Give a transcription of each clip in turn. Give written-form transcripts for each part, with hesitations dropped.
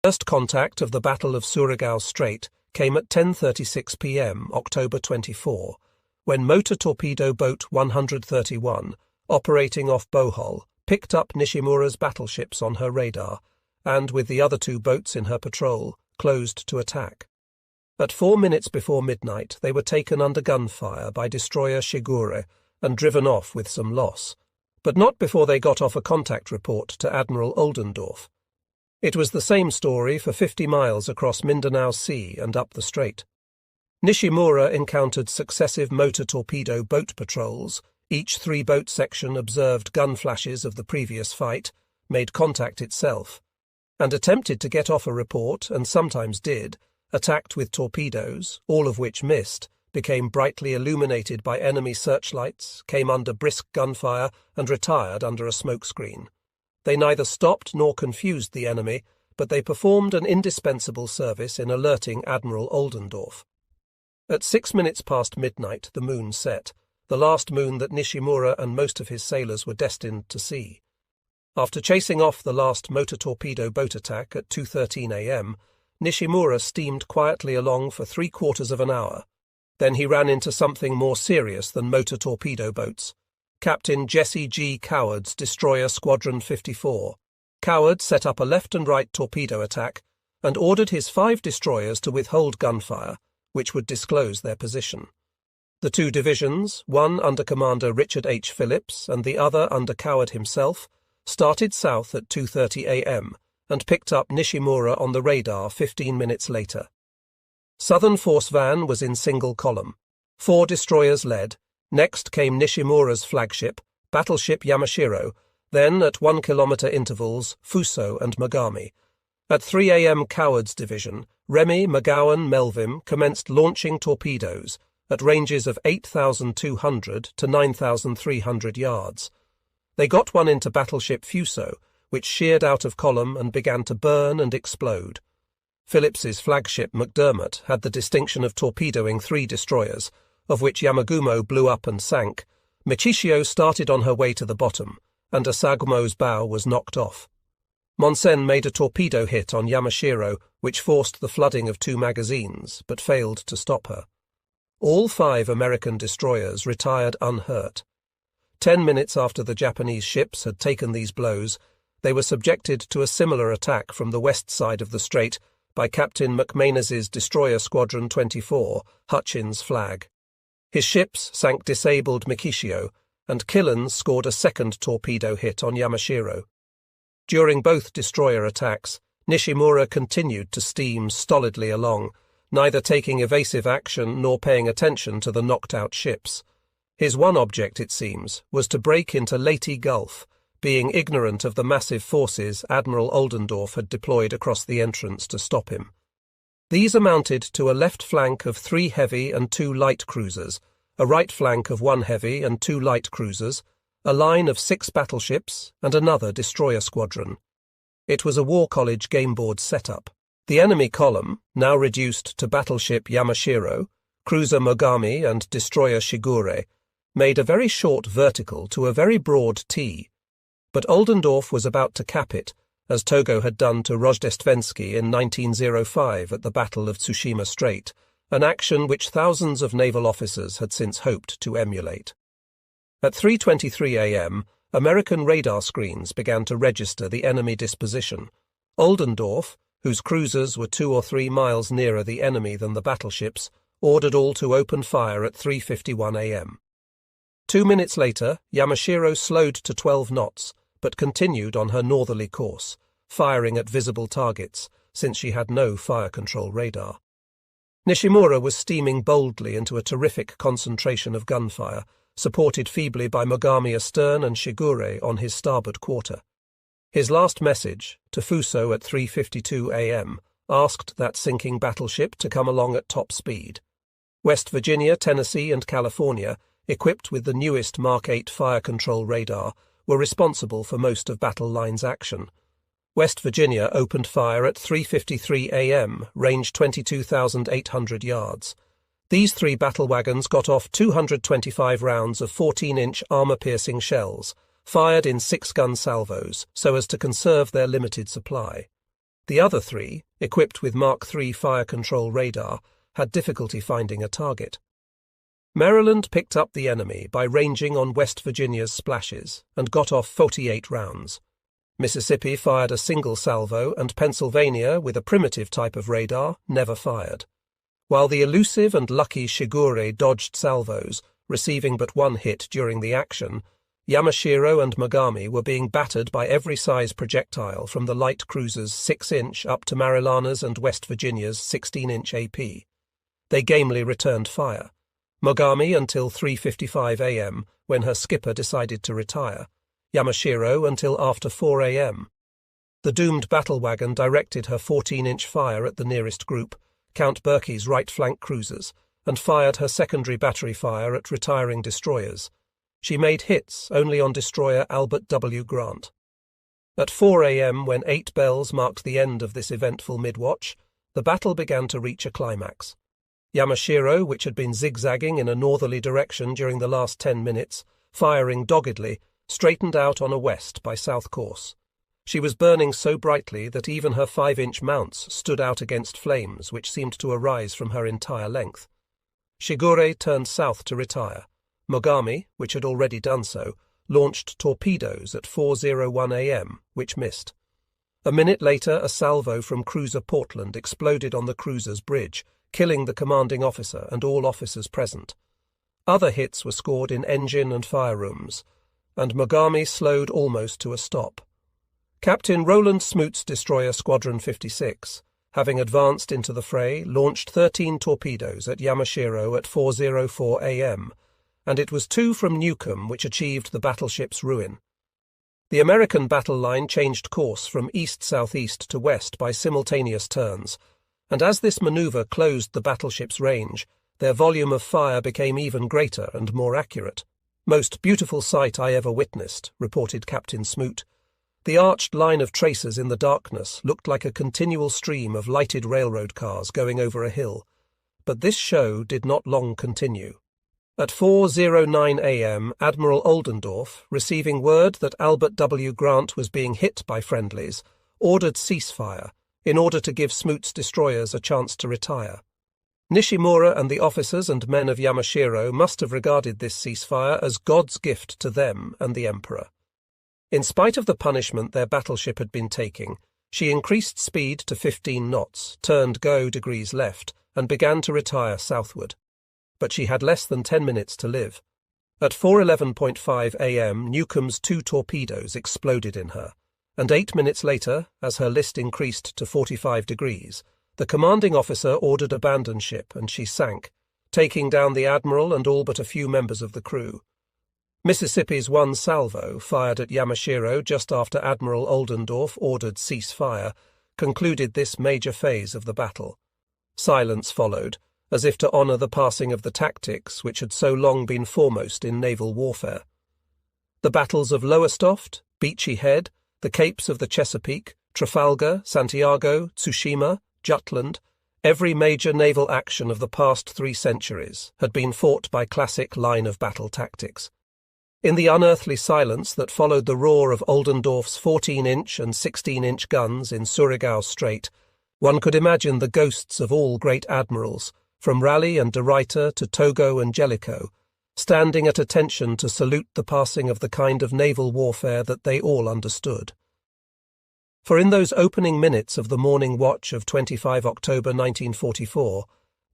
First contact of the Battle of Surigao Strait came at 10:36 p.m. October 24, when motor torpedo boat 131, operating off Bohol, picked up Nishimura's battleships on her radar and, with the other two boats in her patrol, closed to attack. At 4 minutes before midnight, they were taken under gunfire by destroyer Shigure and driven off with some loss, but not before they got off a contact report to Admiral Oldendorf. It was the same story for 50 miles across Mindanao Sea and up the strait. Nishimura encountered successive motor torpedo boat patrols. Each 3-boat section observed gun flashes of the previous fight, made contact itself, and attempted to get off a report, and sometimes did, attacked with torpedoes, all of which missed, became brightly illuminated by enemy searchlights, came under brisk gunfire, and retired under a smokescreen. They neither stopped nor confused the enemy, but they performed an indispensable service in alerting Admiral Oldendorf. At 6 minutes past midnight, the moon set, the last moon that Nishimura and most of his sailors were destined to see. After chasing off the last motor torpedo boat attack at 2:13 a.m., Nishimura steamed quietly along for 3/4 of an hour. Then he ran into something more serious than motor torpedo boats. Captain Jesse G. Coward's destroyer Squadron 54. Coward set up a left and right torpedo attack and ordered his 5 destroyers to withhold gunfire, which would disclose their position. The 2 divisions, one under Commander Richard H. Phillips and the other under Coward himself, started south at 2:30 a.m. and picked up Nishimura on the radar 15 minutes later. Southern Force Van was in single column. 4 destroyers led. Next came Nishimura's flagship, battleship Yamashiro, then at 1-kilometer intervals, Fuso and Mogami. At 3 a.m. Coward's division, Remy, McGowan, Melvim commenced launching torpedoes at ranges of 8,200 to 9,300 yards. They got one into battleship Fuso, which sheared out of column and began to burn and explode. Phillips's flagship McDermott had the distinction of torpedoing 3 destroyers, of which Yamagumo blew up and sank. Michishio started on her way to the bottom, and Asagumo's bow was knocked off. Monsen made a torpedo hit on Yamashiro, which forced the flooding of 2 magazines, but failed to stop her. All 5 American destroyers retired unhurt. 10 minutes after the Japanese ships had taken these blows, they were subjected to a similar attack from the west side of the strait by Captain McManus's destroyer Squadron 24, Hutchins flag. His ships sank disabled Mikishio, and Killen scored a second torpedo hit on Yamashiro. During both destroyer attacks, Nishimura continued to steam stolidly along, neither taking evasive action nor paying attention to the knocked-out ships. His one object, it seems, was to break into Leyte Gulf, being ignorant of the massive forces Admiral Oldendorf had deployed across the entrance to stop him. These amounted to a left flank of 3 heavy and 2 light cruisers, a right flank of 1 heavy and 2 light cruisers, a line of 6 battleships, and another destroyer squadron. It was a War College gameboard setup. The enemy column, now reduced to battleship Yamashiro, cruiser Mogami and destroyer Shigure, made a very short vertical to a very broad T, but Oldendorf was about to cap it, as Togo had done to Rojdestvensky in 1905 at the Battle of Tsushima Strait, an action which thousands of naval officers had since hoped to emulate. At 3:23 a.m., American radar screens began to register the enemy disposition. Oldendorf, whose cruisers were 2 or 3 miles nearer the enemy than the battleships, ordered all to open fire at 3:51 a.m. 2 minutes later, Yamashiro slowed to 12 knots, but continued on her northerly course, firing at visible targets, since she had no fire control radar. Nishimura was steaming boldly into a terrific concentration of gunfire, supported feebly by Mogami astern and Shigure on his starboard quarter. His last message, to Fuso at 3:52 a.m., asked that sinking battleship to come along at top speed. West Virginia, Tennessee, and California, equipped with the newest Mark 8 fire control radar, were responsible for most of Battle Line's action. West Virginia opened fire at 3:53 a.m., range 22,800 yards. These 3 battle wagons got off 225 rounds of 14-inch armor-piercing shells, fired in 6-gun salvos, so as to conserve their limited supply. The other three, equipped with Mark III fire control radar, had difficulty finding a target. Maryland picked up the enemy by ranging on West Virginia's splashes and got off 48 rounds. Mississippi fired a single salvo, and Pennsylvania, with a primitive type of radar, never fired. While the elusive and lucky Shigure dodged salvos, receiving but one hit during the action, Yamashiro and Mogami were being battered by every size projectile from the light cruisers 6-inch up to Marilana's and West Virginia's 16-inch AP. They gamely returned fire. Mogami until 3:55 a.m., when her skipper decided to retire. Yamashiro until after 4 a.m. The doomed battle wagon directed her 14-inch fire at the nearest group, Count Berkey's right flank cruisers, and fired her secondary battery fire at retiring destroyers. She made hits only on destroyer Albert W. Grant. At 4 a.m., when 8 bells marked the end of this eventful mid-watch, the battle began to reach a climax. Yamashiro, which had been zigzagging in a northerly direction during the last 10 minutes, firing doggedly, straightened out on a west by south course. She was burning so brightly that even her 5-inch mounts stood out against flames which seemed to arise from her entire length. Shigure turned south to retire. Mogami, which had already done so, launched torpedoes at 4:01 a.m., which missed. A minute later, a salvo from cruiser Portland exploded on the cruiser's bridge, killing the commanding officer and all officers present. Other hits were scored in engine and fire rooms, and Mogami slowed almost to a stop. Captain Roland Smoot's destroyer Squadron 56, having advanced into the fray, launched 13 torpedoes at Yamashiro at 4:04 a.m., and it was 2 from Newcomb which achieved the battleship's ruin. The American battle line changed course from east-southeast to west by simultaneous turns, and as this maneuver closed the battleship's range, their volume of fire became even greater and more accurate. "Most beautiful sight I ever witnessed," reported Captain Smoot. The arched line of tracers in the darkness looked like a continual stream of lighted railroad cars going over a hill. But this show did not long continue. At 4:09 a.m., Admiral Oldendorf, receiving word that Albert W. Grant was being hit by friendlies, ordered ceasefire in order to give Smoot's destroyers a chance to retire. Nishimura and the officers and men of Yamashiro must have regarded this ceasefire as God's gift to them and the Emperor. In spite of the punishment their battleship had been taking, she increased speed to 15 knots, turned degrees left, and began to retire southward. But she had less than 10 minutes to live. At 4:11.5 a.m., Newcomb's 2 torpedoes exploded in her, and 8 minutes later, as her list increased to 45 degrees, the commanding officer ordered abandon ship and she sank, taking down the admiral and all but a few members of the crew. Mississippi's 1 salvo, fired at Yamashiro just after Admiral Oldendorf ordered ceasefire, concluded this major phase of the battle. Silence followed, as if to honour the passing of the tactics which had so long been foremost in naval warfare. The battles of Lowestoft, Beachy Head, the Capes of the Chesapeake, Trafalgar, Santiago, Tsushima, Jutland, every major naval action of the past 3 centuries had been fought by classic line-of-battle tactics. In the unearthly silence that followed the roar of Oldendorf's 14-inch and 16-inch guns in Surigao Strait, one could imagine the ghosts of all great admirals, from Raleigh and de Ruyter to Togo and Jellicoe, standing at attention to salute the passing of the kind of naval warfare that they all understood. For in those opening minutes of the morning watch of 25 October 1944,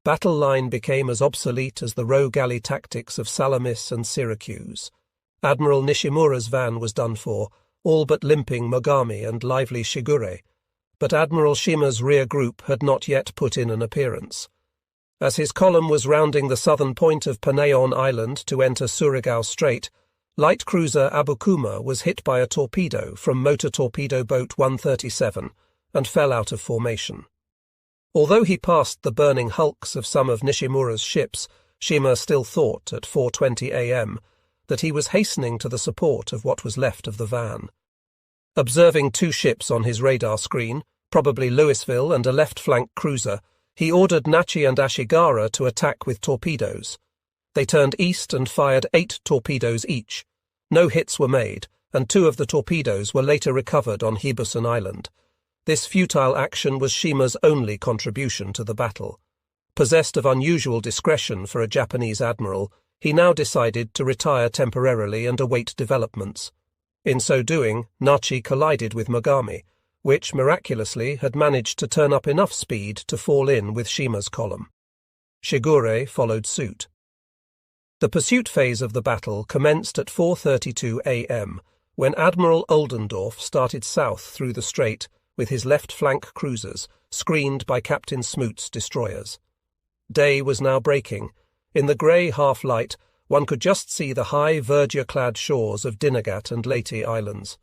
battle line became as obsolete as the row galley tactics of Salamis and Syracuse. Admiral Nishimura's van was done for, all but limping Mogami and lively Shigure, but Admiral Shima's rear group had not yet put in an appearance. As his column was rounding the southern point of Panayon Island to enter Surigao Strait, light cruiser Abukuma was hit by a torpedo from motor torpedo boat 137 and fell out of formation. Although he passed the burning hulks of some of Nishimura's ships, Shima still thought, at 4:20 a.m., that he was hastening to the support of what was left of the van. Observing 2 ships on his radar screen, probably Louisville and a left-flank cruiser, he ordered Nachi and Ashigara to attack with torpedoes. They turned east and fired 8 torpedoes each. No hits were made, and 2 of the torpedoes were later recovered on Hibusan Island. This futile action was Shima's only contribution to the battle. Possessed of unusual discretion for a Japanese admiral, he now decided to retire temporarily and await developments. In so doing, Nachi collided with Mogami, which, miraculously, had managed to turn up enough speed to fall in with Shima's column. Shigure followed suit. The pursuit phase of the battle commenced at 4:32 a.m., when Admiral Oldendorf started south through the strait with his left flank cruisers, screened by Captain Smoot's destroyers. Day was now breaking. In the grey half-light, one could just see the high verdure-clad shores of Dinagat and Leyte Islands.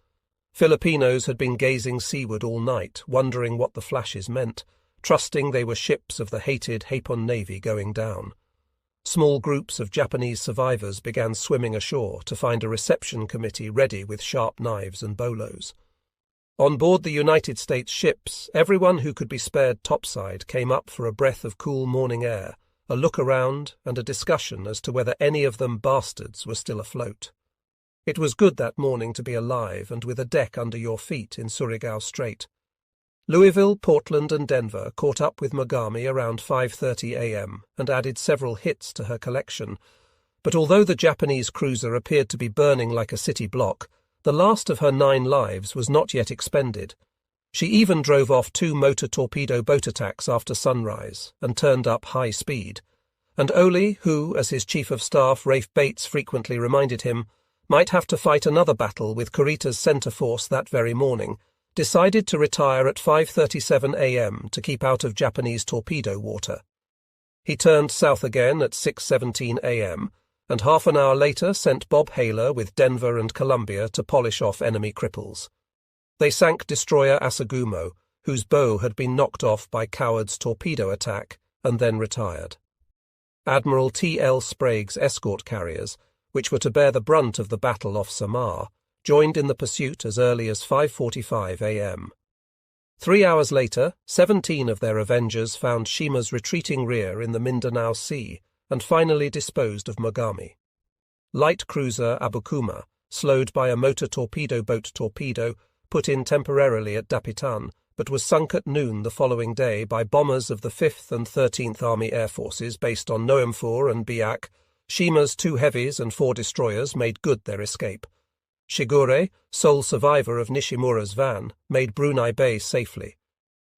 Filipinos had been gazing seaward all night, wondering what the flashes meant, trusting they were ships of the hated Hapon Navy going down. Small groups of Japanese survivors began swimming ashore to find a reception committee ready with sharp knives and bolos. On board the United States ships, everyone who could be spared topside came up for a breath of cool morning air, a look around, and a discussion as to whether any of them bastards were still afloat. It was good that morning to be alive and with a deck under your feet in Surigao Strait. Louisville, Portland, and Denver caught up with Mogami around 5:30 a.m. and added several hits to her collection, but although the Japanese cruiser appeared to be burning like a city block, the last of her 9 lives was not yet expended. She even drove off 2 motor torpedo boat attacks after sunrise and turned up high speed. And Ole, who, as his chief of staff Rafe Bates frequently reminded him, might have to fight another battle with Kurita's centre force that very morning, decided to retire at 5:37 a.m. to keep out of Japanese torpedo water. He turned south again at 6:17 a.m., and half an hour later sent Bob Haler with Denver and Columbia to polish off enemy cripples. They sank destroyer Asagumo, whose bow had been knocked off by Coward's torpedo attack, and then retired. Admiral T.L. Sprague's escort carriers, which were to bear the brunt of the battle off Samar, joined in the pursuit as early as 5:45 a.m. 3 hours later, 17 of their avengers found Shima's retreating rear in the Mindanao Sea, and finally disposed of Mogami. Light cruiser Abukuma, slowed by a motor torpedo boat torpedo, put in temporarily at Dapitan, but was sunk at noon the following day by bombers of the 5th and 13th Army Air Forces based on Noemfor and Biak. Shima's 2 heavies and 4 destroyers made good their escape. Shigure, sole survivor of Nishimura's van, made Brunei Bay safely.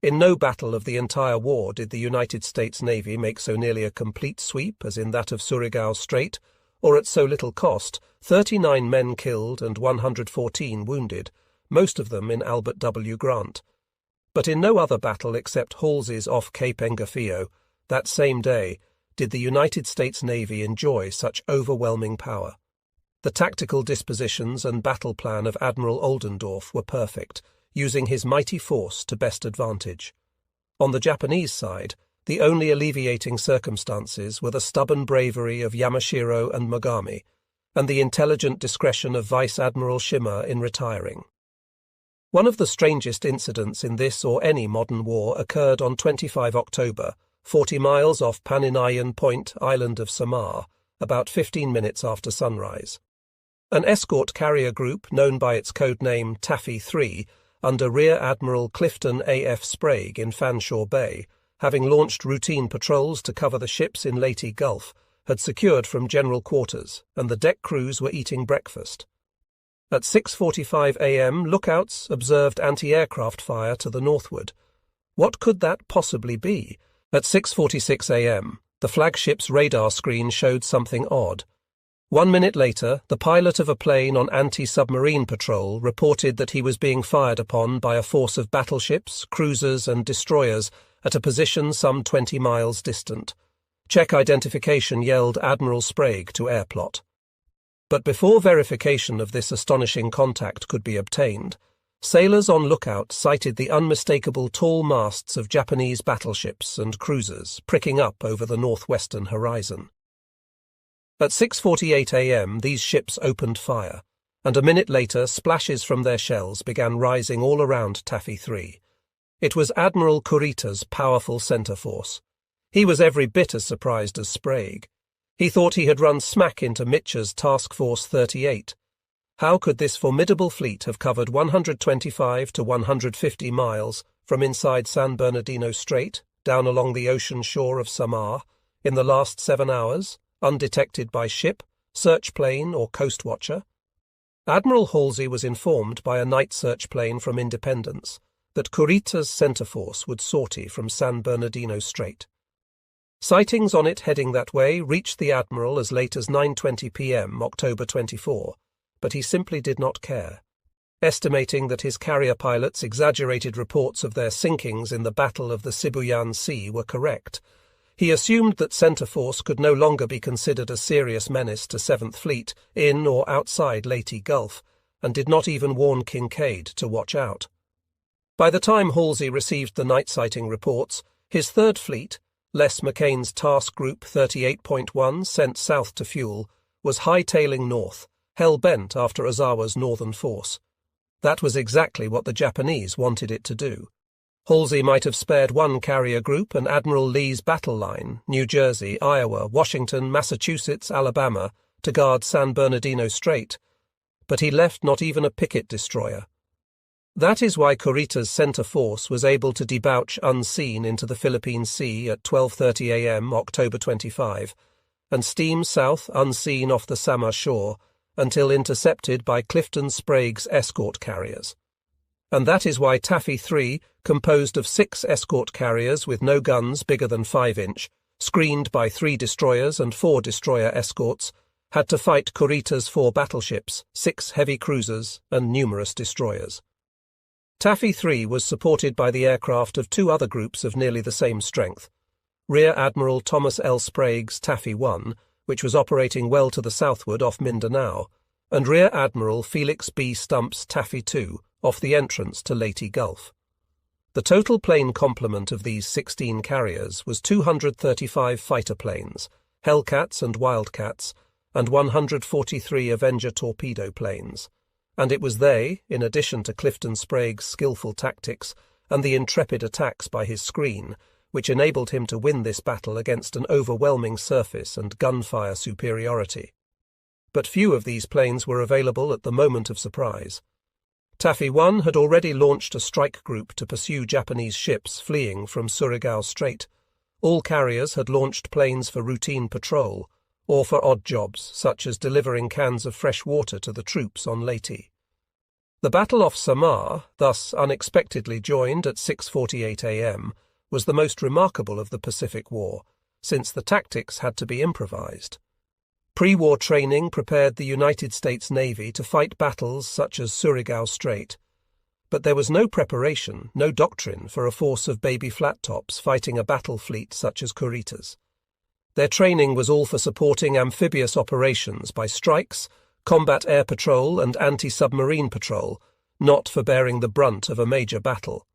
In no battle of the entire war did the United States Navy make so nearly a complete sweep as in that of Surigao Strait, or at so little cost, 39 men killed and 114 wounded, most of them in Albert W. Grant. But in no other battle except Halsey's off Cape Engafio, that same day, did the United States Navy enjoy such overwhelming power. The tactical dispositions and battle plan of Admiral Oldendorf were perfect, using his mighty force to best advantage. On the Japanese side, the only alleviating circumstances were the stubborn bravery of Yamashiro and Mogami, and the intelligent discretion of Vice Admiral Shima in retiring. One of the strangest incidents in this or any modern war occurred on 25 October, 40 miles off Paninayan Point, island of Samar, about 15 minutes after sunrise. An escort carrier group known by its code name Taffy 3, under Rear Admiral Clifton A.F. Sprague in Fanshawe Bay, having launched routine patrols to cover the ships in Leyte Gulf, had secured from general quarters, and the deck crews were eating breakfast. At 6:45 a.m., lookouts observed anti-aircraft fire to the northward. What could that possibly be? At 6:46 a.m., the flagship's radar screen showed something odd. 1 minute later, the pilot of a plane on anti-submarine patrol reported that he was being fired upon by a force of battleships, cruisers, and destroyers at a position some 20 miles distant. Check identification, yelled Admiral Sprague to airplot. But before verification of this astonishing contact could be obtained, sailors on lookout sighted the unmistakable tall masts of Japanese battleships and cruisers pricking up over the northwestern horizon. At 6:48 a.m. these ships opened fire, and a minute later splashes from their shells began rising all around Taffy 3. It was Admiral Kurita's powerful centre force. He was every bit as surprised as Sprague. He thought he had run smack into Mitcher's Task Force 38. How could this formidable fleet have covered 125 to 150 miles from inside San Bernardino Strait, down along the ocean shore of Samar, in the last 7 hours, undetected by ship, search plane or coast watcher? Admiral Halsey was informed by a night search plane from Independence that Kurita's center force would sortie from San Bernardino Strait. Sightings on it heading that way reached the Admiral as late as 9:20 p.m. October 24, but he simply did not care. Estimating that his carrier pilots' exaggerated reports of their sinkings in the Battle of the Sibuyan Sea were correct, he assumed that center force could no longer be considered a serious menace to 7th Fleet in or outside Leyte Gulf, and did not even warn Kinkaid to watch out. By the time Halsey received the night sighting reports, his 3rd Fleet, Les McCain's Task Group 38.1 sent south to fuel, was hightailing north, hell-bent after Ozawa's northern force. That was exactly what the Japanese wanted it to do. Halsey might have spared one carrier group and Admiral Lee's battle line, New Jersey, Iowa, Washington, Massachusetts, Alabama, to guard San Bernardino Strait, but he left not even a picket destroyer. That is why Kurita's center force was able to debouch unseen into the Philippine Sea at 12:30 a.m. October 25, and steam south unseen off the Samar shore until intercepted by Clifton Sprague's escort carriers. And that is why Taffy 3, composed of 6 escort carriers with no guns bigger than 5-inch, screened by 3 destroyers and 4 destroyer escorts, had to fight Kurita's 4 battleships, 6 heavy cruisers, and numerous destroyers. Taffy 3 was supported by the aircraft of 2 other groups of nearly the same strength. Rear Admiral Thomas L. Sprague's Taffy 1, which was operating well to the southward off Mindanao, and Rear Admiral Felix B. Stump's Taffy 2, off the entrance to Leyte Gulf. The total plane complement of these 16 carriers was 235 fighter planes, Hellcats and Wildcats, and 143 Avenger torpedo planes, and it was they, in addition to Clifton Sprague's skillful tactics and the intrepid attacks by his screen, which enabled him to win this battle against an overwhelming surface and gunfire superiority. But few of these planes were available at the moment of surprise. Taffy 1 had already launched a strike group to pursue Japanese ships fleeing from Surigao Strait. All carriers had launched planes for routine patrol, or for odd jobs, such as delivering cans of fresh water to the troops on Leyte. The battle off Samar, thus unexpectedly joined at 6:48 a.m., was the most remarkable of the Pacific War, since the tactics had to be improvised. Pre-war training prepared the United States Navy to fight battles such as Surigao Strait, but there was no preparation, no doctrine for a force of baby flat-tops fighting a battle fleet such as Kurita's. Their training was all for supporting amphibious operations by strikes, combat air patrol and anti-submarine patrol, not for bearing the brunt of a major battle.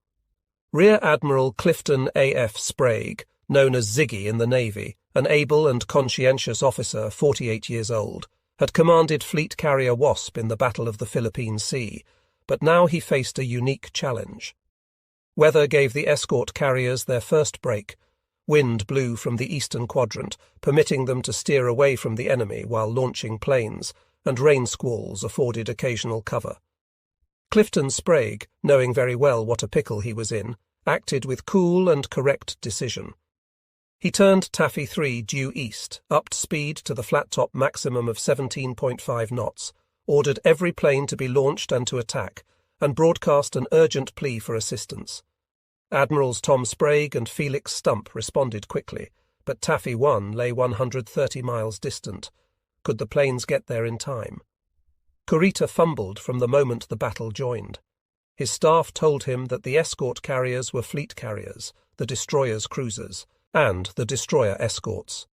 Rear Admiral Clifton A.F. Sprague, known as Ziggy in the Navy, an able and conscientious officer 48 years old, had commanded fleet carrier Wasp in the Battle of the Philippine Sea, but now he faced a unique challenge. Weather gave the escort carriers their first break. Wind blew from the eastern quadrant, permitting them to steer away from the enemy while launching planes, and rain squalls afforded occasional cover. Clifton Sprague, knowing very well what a pickle he was in, acted with cool and correct decision. He turned Taffy 3 due east, upped speed to the flat-top maximum of 17.5 knots, ordered every plane to be launched and to attack, and broadcast an urgent plea for assistance. Admirals Tom Sprague and Felix Stump responded quickly, but Taffy 1 lay 130 miles distant. Could the planes get there in time? Kurita fumbled from the moment the battle joined. His staff told him that the escort carriers were fleet carriers, the destroyers cruisers, and the destroyer escorts.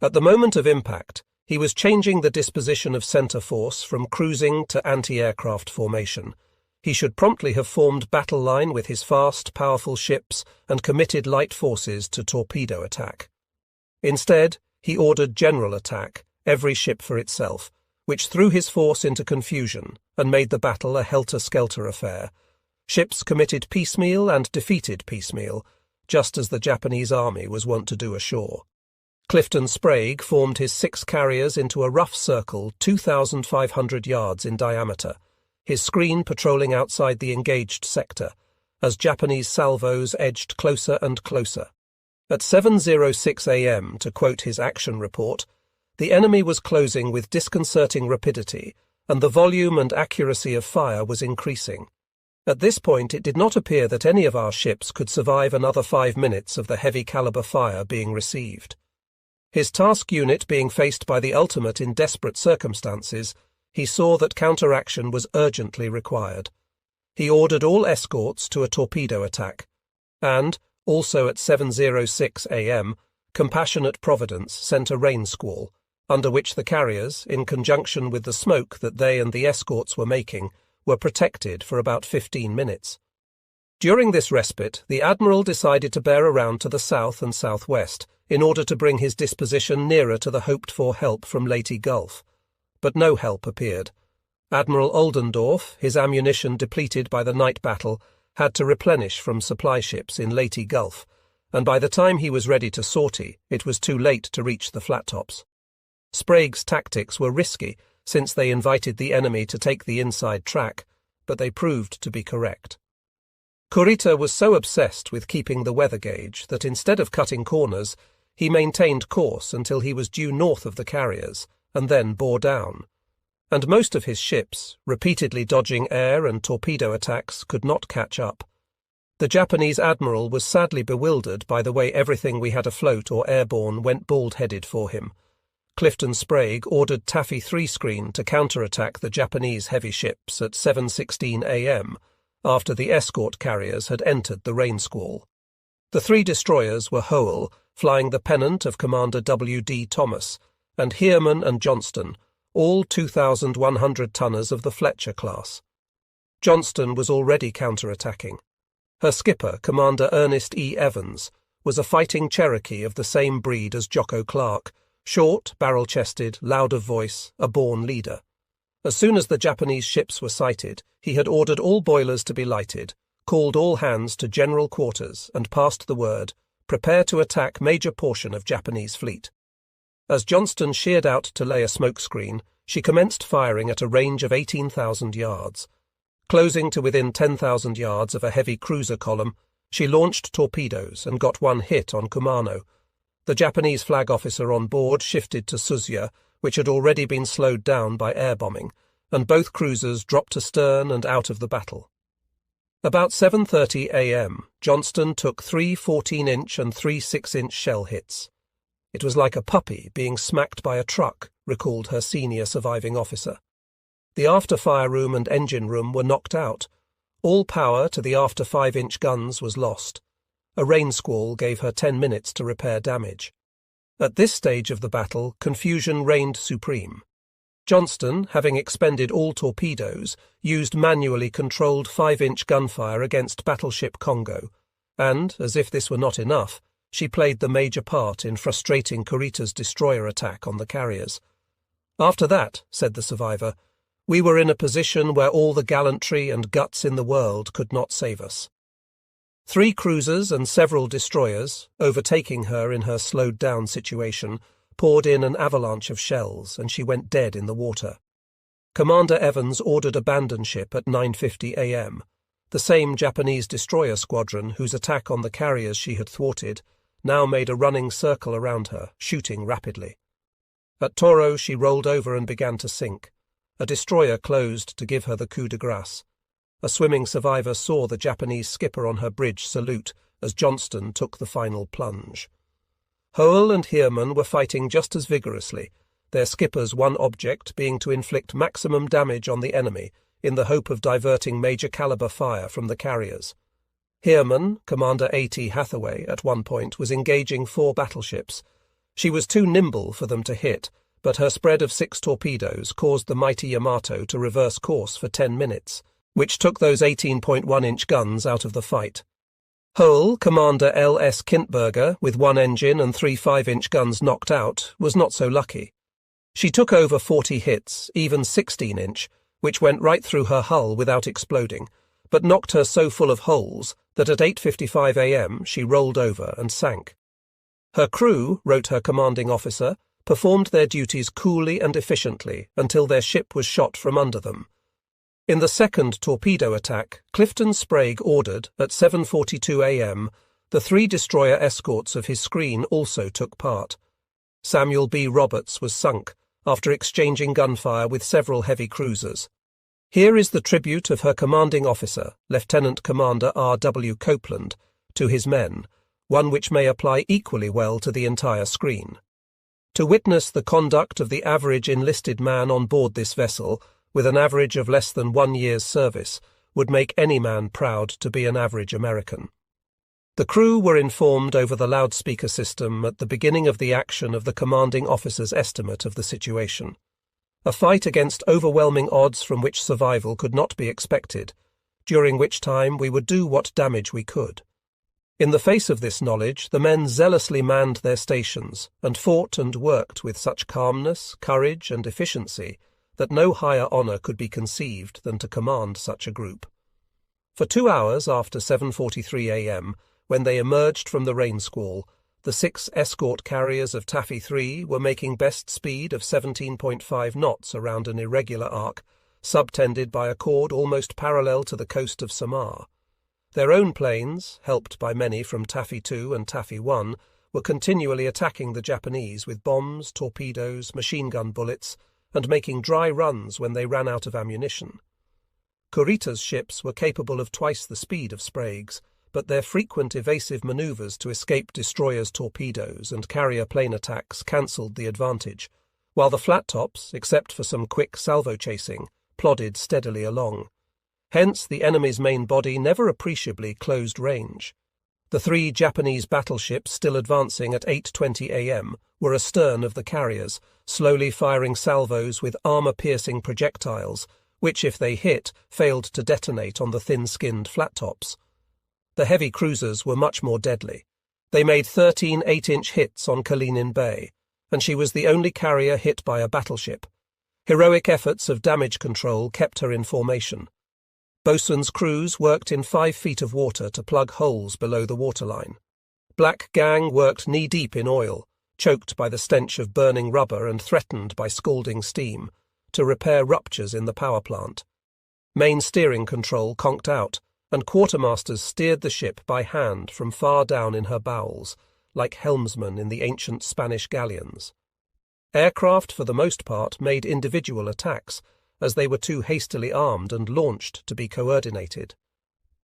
At the moment of impact, he was changing the disposition of center force from cruising to anti-aircraft formation. He should promptly have formed battle line with his fast, powerful ships and committed light forces to torpedo attack. Instead, he ordered general attack, every ship for itself, which threw his force into confusion and made the battle a helter-skelter affair. Ships committed piecemeal and defeated piecemeal, just as the Japanese army was wont to do ashore. Clifton Sprague formed his 6 carriers into a rough circle 2,500 yards in diameter, his screen patrolling outside the engaged sector, as Japanese salvos edged closer and closer. At 7:06 a.m., to quote his action report, the enemy was closing with disconcerting rapidity, and the volume and accuracy of fire was increasing. At this point, it did not appear that any of our ships could survive another 5 minutes of the heavy-caliber fire being received. His task unit being faced by the ultimate in desperate circumstances, he saw that counteraction was urgently required. He ordered all escorts to a torpedo attack, and, also at 7:06 a.m., compassionate Providence sent a rain squall, under which the carriers, in conjunction with the smoke that they and the escorts were making, were protected for about 15 minutes. During this respite, the Admiral decided to bear around to the south and southwest in order to bring his disposition nearer to the hoped-for help from Leyte Gulf. But no help appeared. Admiral Oldendorf, his ammunition depleted by the night battle, had to replenish from supply ships in Leyte Gulf, and by the time he was ready to sortie, it was too late to reach the flat-tops. Sprague's tactics were risky, since they invited the enemy to take the inside track, but they proved to be correct. Kurita was so obsessed with keeping the weather gauge that instead of cutting corners, he maintained course until he was due north of the carriers, and then bore down. And most of his ships, repeatedly dodging air and torpedo attacks, could not catch up. The Japanese admiral was sadly bewildered by the way everything we had afloat or airborne went bald-headed for him. Clifton Sprague ordered Taffy 3 Screen to counterattack the Japanese heavy ships at 7:16 a.m., after the escort carriers had entered the rain squall. The 3 destroyers were Howell, flying the pennant of Commander W.D. Thomas, and Heerman and Johnston, all 2,100-tonners of the Fletcher class. Johnston was already counterattacking. Her skipper, Commander Ernest E. Evans, was a fighting Cherokee of the same breed as Jocko Clark, short, barrel-chested, loud of voice, a born leader. As soon as the Japanese ships were sighted, he had ordered all boilers to be lighted, called all hands to general quarters, and passed the word, "Prepare to attack major portion of Japanese fleet." As Johnston sheered out to lay a smoke screen, she commenced firing at a range of 18,000 yards. Closing to within 10,000 yards of a heavy cruiser column, she launched torpedoes and got one hit on Kumano. The Japanese flag officer on board shifted to Suzuya, which had already been slowed down by air bombing, and both cruisers dropped astern and out of the battle. About 7:30 a.m., Johnston took 3 14-inch and 3 6-inch shell hits. It was like a puppy being smacked by a truck, recalled her senior surviving officer. The after fire room and engine room were knocked out. All power to the after 5-inch guns was lost. A rain squall gave her 10 minutes to repair damage. At this stage of the battle, confusion reigned supreme. Johnston, having expended all torpedoes, used manually controlled 5-inch gunfire against battleship Congo, and, as if this were not enough, she played the major part in frustrating Kurita's destroyer attack on the carriers. "After that," said the survivor, "we were in a position where all the gallantry and guts in the world could not save us." 3 cruisers and several destroyers, overtaking her in her slowed-down situation, poured in an avalanche of shells, and she went dead in the water. Commander Evans ordered abandon ship at 9:50 a.m. The same Japanese destroyer squadron whose attack on the carriers she had thwarted now made a running circle around her, shooting rapidly. At Toro she rolled over and began to sink. A destroyer closed to give her the coup de grace. A swimming survivor saw the Japanese skipper on her bridge salute as Johnston took the final plunge. Howell and Heerman were fighting just as vigorously, their skipper's one object being to inflict maximum damage on the enemy in the hope of diverting major-caliber fire from the carriers. Heerman, Commander A.T. Hathaway, at one point was engaging 4 battleships. She was too nimble for them to hit, but her spread of 6 torpedoes caused the mighty Yamato to reverse course for 10 minutes, which took those 18.1-inch guns out of the fight. Howell, Commander L.S. Kintberger, with 1 engine and 3 5-inch guns knocked out, was not so lucky. She took over 40 hits, even 16-inch, which went right through her hull without exploding, but knocked her so full of holes that at 8:55 a.m. she rolled over and sank. Her crew, wrote her commanding officer, performed their duties coolly and efficiently until their ship was shot from under them. In the second torpedo attack, Clifton Sprague ordered, at 7:42 a.m., the 3 destroyer escorts of his screen also took part. Samuel B. Roberts was sunk after exchanging gunfire with several heavy cruisers. Here is the tribute of her commanding officer, Lieutenant Commander R.W. Copeland, to his men, one which may apply equally well to the entire screen. To witness the conduct of the average enlisted man on board this vessel, with an average of less than 1 year's service, would make any man proud to be an average American. The crew were informed over the loudspeaker system at the beginning of the action of the commanding officer's estimate of the situation. A fight against overwhelming odds from which survival could not be expected, during which time we would do what damage we could. In the face of this knowledge, the men zealously manned their stations and fought and worked with such calmness, courage, and efficiency that no higher honour could be conceived than to command such a group. For 2 hours after 7:43 a.m., when they emerged from the rain squall, the 6 escort carriers of Taffy 3 were making best speed of 17.5 knots around an irregular arc, subtended by a chord almost parallel to the coast of Samar. Their own planes, helped by many from Taffy 2 and Taffy 1, were continually attacking the Japanese with bombs, torpedoes, machine gun bullets, and making dry runs when they ran out of ammunition. Kurita's ships were capable of twice the speed of Sprague's, but their frequent evasive manoeuvres to escape destroyers' torpedoes and carrier plane attacks cancelled the advantage, while the flat-tops, except for some quick salvo chasing, plodded steadily along. Hence the enemy's main body never appreciably closed range. The 3 Japanese battleships still advancing at 8:20 a.m. were astern of the carriers, slowly firing salvos with armour-piercing projectiles, which, if they hit, failed to detonate on the thin-skinned flat-tops. The heavy cruisers were much more deadly. They made 13 8-inch hits on Kalinin Bay, and she was the only carrier hit by a battleship. Heroic efforts of damage control kept her in formation. Boatswain's crews worked in 5 feet of water to plug holes below the waterline. Black gang worked knee-deep in oil, choked by the stench of burning rubber and threatened by scalding steam, to repair ruptures in the power plant. Main steering control conked out, and quartermasters steered the ship by hand from far down in her bowels, like helmsmen in the ancient Spanish galleons. Aircraft, for the most part, made individual attacks, as they were too hastily armed and launched to be coordinated.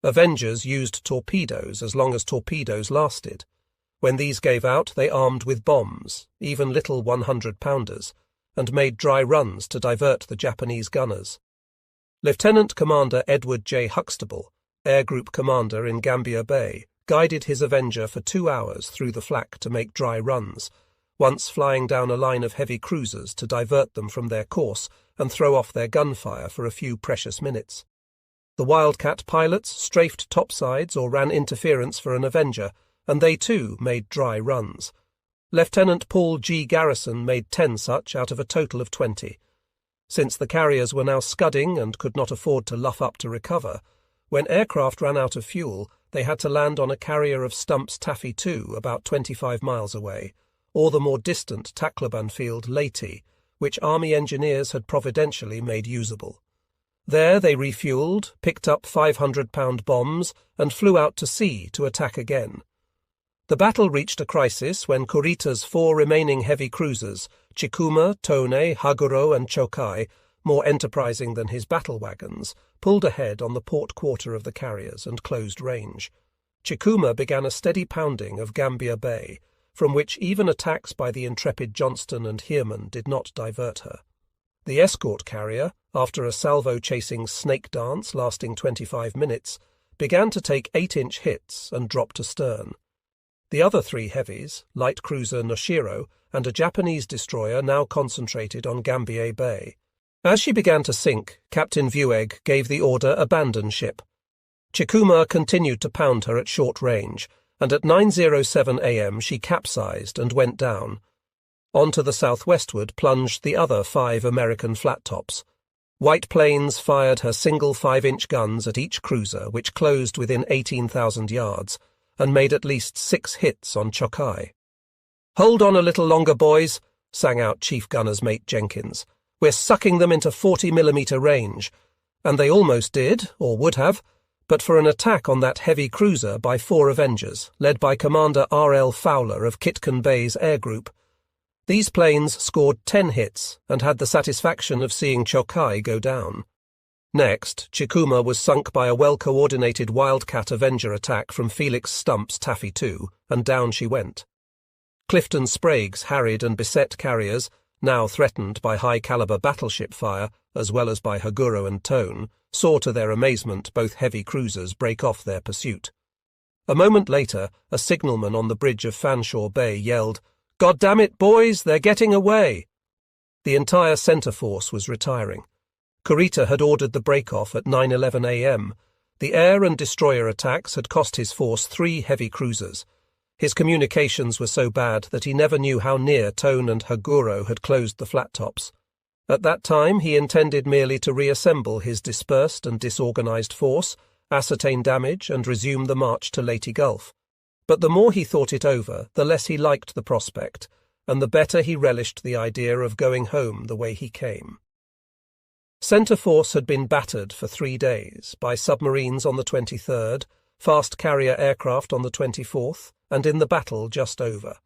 Avengers used torpedoes as long as torpedoes lasted. When these gave out, they armed with bombs, even little 100-pounders, and made dry runs to divert the Japanese gunners. Lieutenant Commander Edward J. Huxtable, Air Group Commander in Gambia Bay, guided his Avenger for 2 hours through the flak to make dry runs, once flying down a line of heavy cruisers to divert them from their course and throw off their gunfire for a few precious minutes. The Wildcat pilots strafed topsides or ran interference for an Avenger, and they too made dry runs. Lieutenant Paul G. Garrison made 10 such out of a total of 20. Since the carriers were now scudding and could not afford to luff up to recover, when aircraft ran out of fuel, they had to land on a carrier of Stump's Taffy 2 about 25 miles away, or the more distant Tacloban field Leyte, which Army engineers had providentially made usable. There they refueled, picked up 500-pound bombs, and flew out to sea to attack again. The battle reached a crisis when Kurita's 4 remaining heavy cruisers, Chikuma, Tone, Haguro, and Chokai, more enterprising than his battle wagons, pulled ahead on the port quarter of the carriers and closed range. Chikuma began a steady pounding of Gambia Bay, from which even attacks by the intrepid Johnston and Heermann did not divert her. The escort carrier, after a salvo-chasing snake dance lasting 25 minutes, began to take 8-inch hits and dropped astern. The other 3 heavies, light cruiser Noshiro and a Japanese destroyer, now concentrated on Gambia Bay. As she began to sink, Captain Vuegg gave the order abandon ship. Chikuma continued to pound her at short range, and at 9:07 a.m. she capsized and went down. On to the southwestward plunged the other 5 American flat-tops. White Plains fired her single 5-inch guns at each cruiser, which closed within 18,000 yards, and made at least 6 hits on Chokai. "Hold on a little longer, boys," sang out Chief Gunner's Mate Jenkins. "We're sucking them into 40mm range," And they almost did, or would have, but for an attack on that heavy cruiser by 4 Avengers, led by Commander R.L. Fowler of Kitkan Bay's Air Group. These planes scored 10 hits and had the satisfaction of seeing Chokai go down. Next, Chikuma was sunk by a well-coordinated Wildcat Avenger attack from Felix Stump's Taffy 2, and down she went. Clifton Sprague's harried and beset carriers, now threatened by high-caliber battleship fire, as well as by Haguro and Tone, saw to their amazement both heavy cruisers break off their pursuit. A moment later, a signalman on the bridge of Fanshawe Bay yelled, "God damn it, boys, they're getting away!" The entire centre force was retiring. Kurita had ordered the break-off at 9:11 a.m. The air and destroyer attacks had cost his force 3 heavy cruisers. His communications were so bad that he never knew how near Tone and Haguro had closed the flat tops. At that time, he intended merely to reassemble his dispersed and disorganized force, ascertain damage, and resume the march to Leyte Gulf. But the more he thought it over, the less he liked the prospect, and the better he relished the idea of going home the way he came. Centre force had been battered for 3 days, by submarines on the 23rd, fast carrier aircraft on the 24th, and in the battle just over.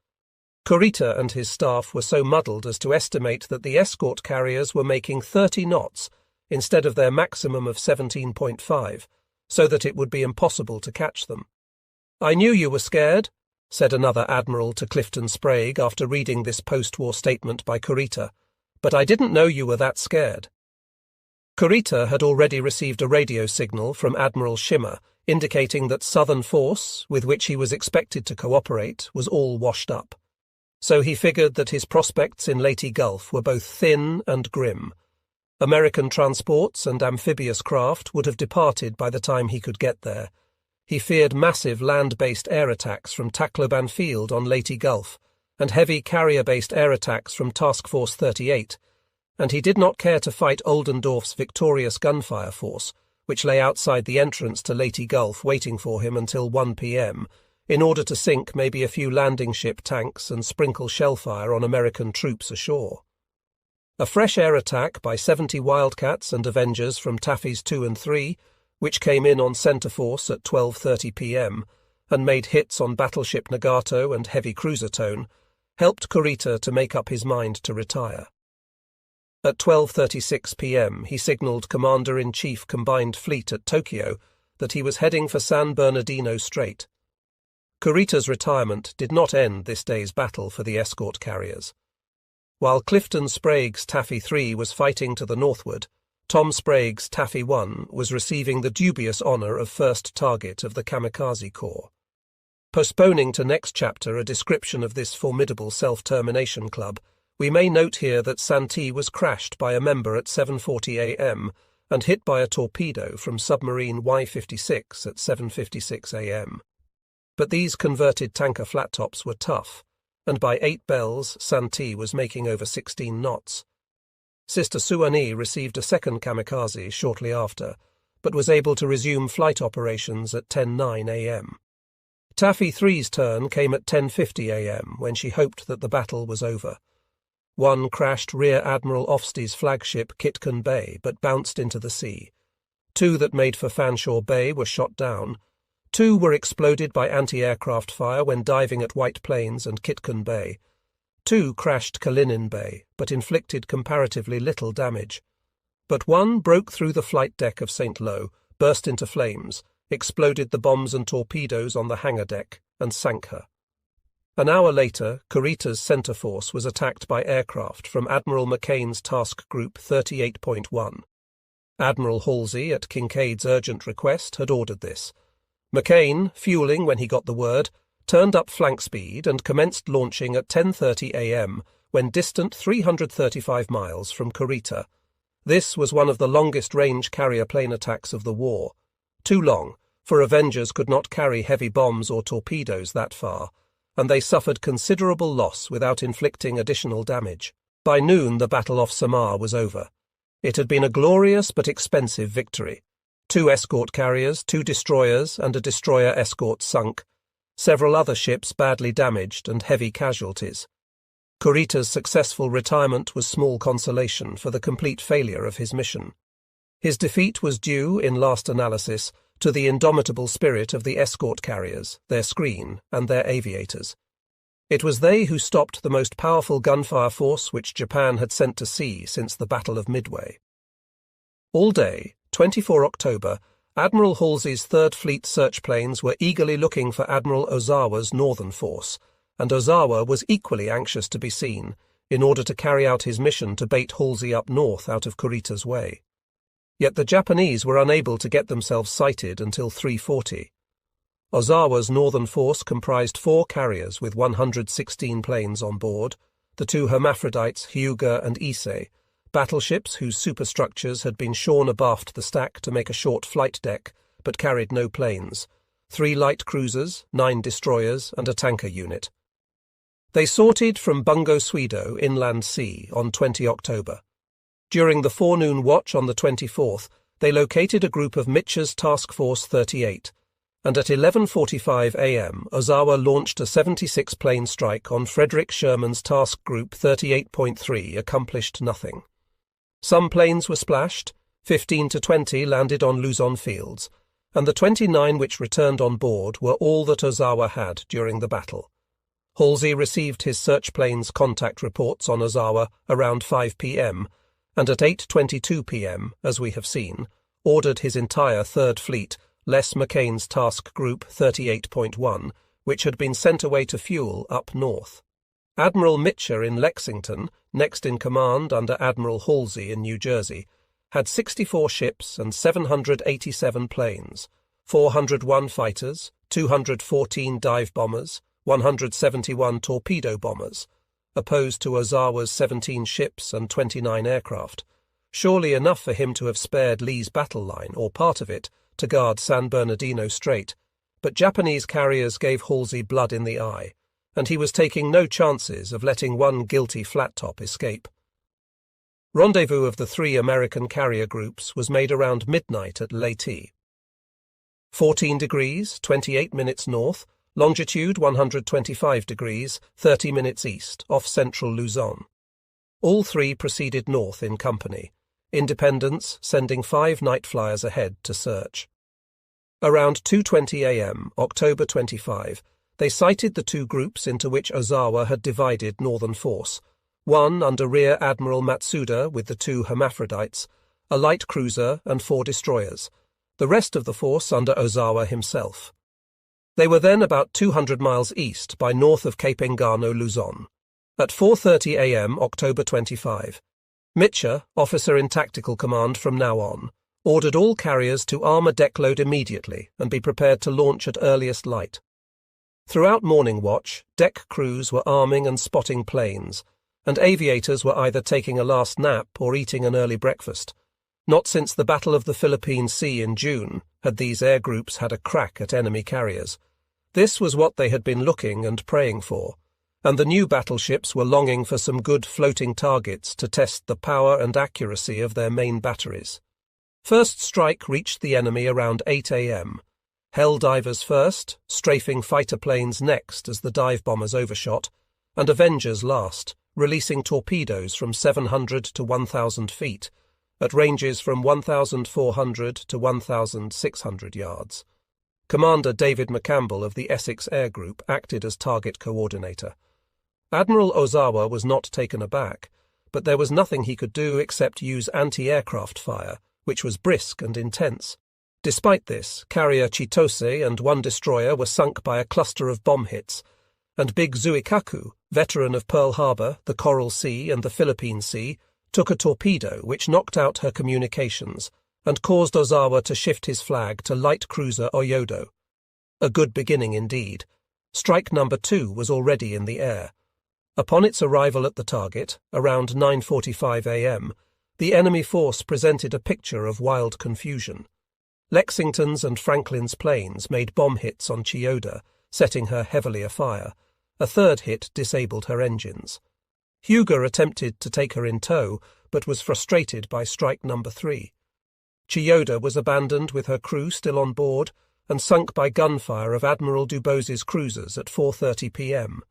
Kurita and his staff were so muddled as to estimate that the escort carriers were making 30 knots instead of their maximum of 17.5, so that it would be impossible to catch them. "I knew you were scared," said another admiral to Clifton Sprague after reading this post-war statement by Kurita, "but I didn't know you were that scared." Kurita had already received a radio signal from Admiral Shima indicating that Southern force, with which he was expected to cooperate, was all washed up. So he figured that his prospects in Leyte Gulf were both thin and grim. American transports and amphibious craft would have departed by the time he could get there. He feared massive land-based air attacks from Tacloban Field on Leyte Gulf and heavy carrier-based air attacks from Task Force 38, and he did not care to fight Oldendorf's victorious gunfire force, which lay outside the entrance to Leyte Gulf waiting for him until 1 p.m., in order to sink maybe a few landing ship tanks and sprinkle shellfire on American troops ashore. A fresh air attack by 70 Wildcats and Avengers from Taffys 2 and 3, which came in on centre force at 12:30 p.m. and made hits on battleship Nagato and heavy cruiser Tone, helped Kurita to make up his mind to retire. At 12:36 p.m. he signalled Commander-in-Chief Combined Fleet at Tokyo that he was heading for San Bernardino Strait. Kurita's retirement did not end this day's battle for the escort carriers. While Clifton Sprague's Taffy 3 was fighting to the northward, Tom Sprague's Taffy 1 was receiving the dubious honour of first target of the Kamikaze Corps. Postponing to next chapter a description of this formidable self-termination club, we may note here that Santee was crashed by a member at 7:40 a.m. and hit by a torpedo from submarine Y-56 at 7:56 a.m. But these converted tanker flat-tops were tough, and by 8 bells Santee was making over 16 knots. Sister Suwannee received a second kamikaze shortly after, but was able to resume flight operations at 10:09 a.m. Taffy 3's turn came at 10:50 a.m. when she hoped that the battle was over. One crashed Rear Admiral Ofsty's flagship Kitkan Bay but bounced into the sea. 2 that made for Fanshawe Bay were shot down. 2 were exploded by anti-aircraft fire when diving at White Plains and Kitkan Bay. 2 crashed Kalinin Bay, but inflicted comparatively little damage. But 1 broke through the flight deck of St. Lo, burst into flames, exploded the bombs and torpedoes on the hangar deck, and sank her. An hour later, Kurita's centre force was attacked by aircraft from Admiral McCain's Task Group 38.1. Admiral Halsey, at Kincaid's urgent request, had ordered this. McCain, fueling when he got the word, turned up flank speed and commenced launching at 10:30 a.m. when distant 335 miles from Kurita. This was one of the longest-range carrier plane attacks of the war. Too long, for Avengers could not carry heavy bombs or torpedoes that far, and they suffered considerable loss without inflicting additional damage. By noon the Battle off Samar was over. It had been a glorious but expensive victory. 2 escort carriers, 2 destroyers, and a destroyer escort sunk. Several other ships badly damaged and heavy casualties. Kurita's successful retirement was small consolation for the complete failure of his mission. His defeat was due, in last analysis, to the indomitable spirit of the escort carriers, their screen, and their aviators. It was they who stopped the most powerful gunfire force which Japan had sent to sea since the Battle of Midway. All day, 24 October, Admiral Halsey's Third Fleet search planes were eagerly looking for Admiral Ozawa's northern force, and Ozawa was equally anxious to be seen, in order to carry out his mission to bait Halsey up north out of Kurita's way. Yet the Japanese were unable to get themselves sighted until 3:40. Ozawa's northern force comprised 4 carriers with 116 planes on board, the 2 hermaphrodites Hyuga and Ise, battleships whose superstructures had been shorn abaft the stack to make a short flight deck, but carried no planes, 3 light cruisers, 9 destroyers, and a tanker unit. They sorted from Bungo Swedo, Inland Sea, on 20 October. During the forenoon watch on the 24th, they located a group of Mitch's Task Force 38, and at 11:45 a.m. Ozawa launched a 76-plane strike on Frederick Sherman's Task Group 38.3, accomplished nothing. Some planes were splashed, 15 to 20 landed on Luzon fields, and the 29 which returned on board were all that Ozawa had during the battle. Halsey received his search plane's contact reports on Ozawa around 5 p.m., and at 8:22 p.m., as we have seen, ordered his entire Third Fleet, less McCain's Task Group 38.1, which had been sent away to fuel up north. Admiral Mitcher in Lexington, next in command under Admiral Halsey in New Jersey, had 64 ships and 787 planes, 401 fighters, 214 dive bombers, 171 torpedo bombers, opposed to Ozawa's 17 ships and 29 aircraft, surely enough for him to have spared Lee's battle line, or part of it, to guard San Bernardino Strait, but Japanese carriers gave Halsey blood in the eye, and he was taking no chances of letting one guilty flat-top escape. Rendezvous of the 3 American carrier groups was made around midnight at Leyte. 14 degrees, 28 minutes north, longitude 125 degrees, 30 minutes east, off central Luzon. All 3 proceeded north in company, Independence sending 5 night flyers ahead to search. Around 2:20 a.m., October 25, they sighted the 2 groups into which Ozawa had divided northern force, one under Rear Admiral Matsuda with the 2 hermaphrodites, a light cruiser and 4 destroyers, the rest of the force under Ozawa himself. They were then about 200 miles east by north of Cape Engano, Luzon. At 4:30 a.m., October 25, Mitcher, officer in tactical command from now on, ordered all carriers to arm a deckload immediately and be prepared to launch at earliest light. Throughout morning watch, deck crews were arming and spotting planes, and aviators were either taking a last nap or eating an early breakfast. Not since the Battle of the Philippine Sea in June had these air groups had a crack at enemy carriers. This was what they had been looking and praying for, and the new battleships were longing for some good floating targets to test the power and accuracy of their main batteries. First strike reached the enemy around 8 a.m. Hell divers first, strafing fighter planes next as the dive bombers overshot, and Avengers last, releasing torpedoes from 700 to 1,000 feet, at ranges from 1,400 to 1,600 yards. Commander David McCampbell of the Essex Air Group acted as target coordinator. Admiral Ozawa was not taken aback, but there was nothing he could do except use anti-aircraft fire, which was brisk and intense. Despite this, carrier Chitose and 1 destroyer were sunk by a cluster of bomb hits, and Big Zuikaku, veteran of Pearl Harbor, the Coral Sea, and the Philippine Sea, took a torpedo which knocked out her communications and caused Ozawa to shift his flag to light cruiser Oyodo. A good beginning indeed. Strike number 2 was already in the air. Upon its arrival at the target, around 9:45 a.m., the enemy force presented a picture of wild confusion. Lexington's and Franklin's planes made bomb hits on Chiyoda, setting her heavily afire. A 3rd hit disabled her engines. Hyuga attempted to take her in tow, but was frustrated by strike number 3. Chiyoda was abandoned with her crew still on board and sunk by gunfire of Admiral Dubos's cruisers at 4:30 p.m.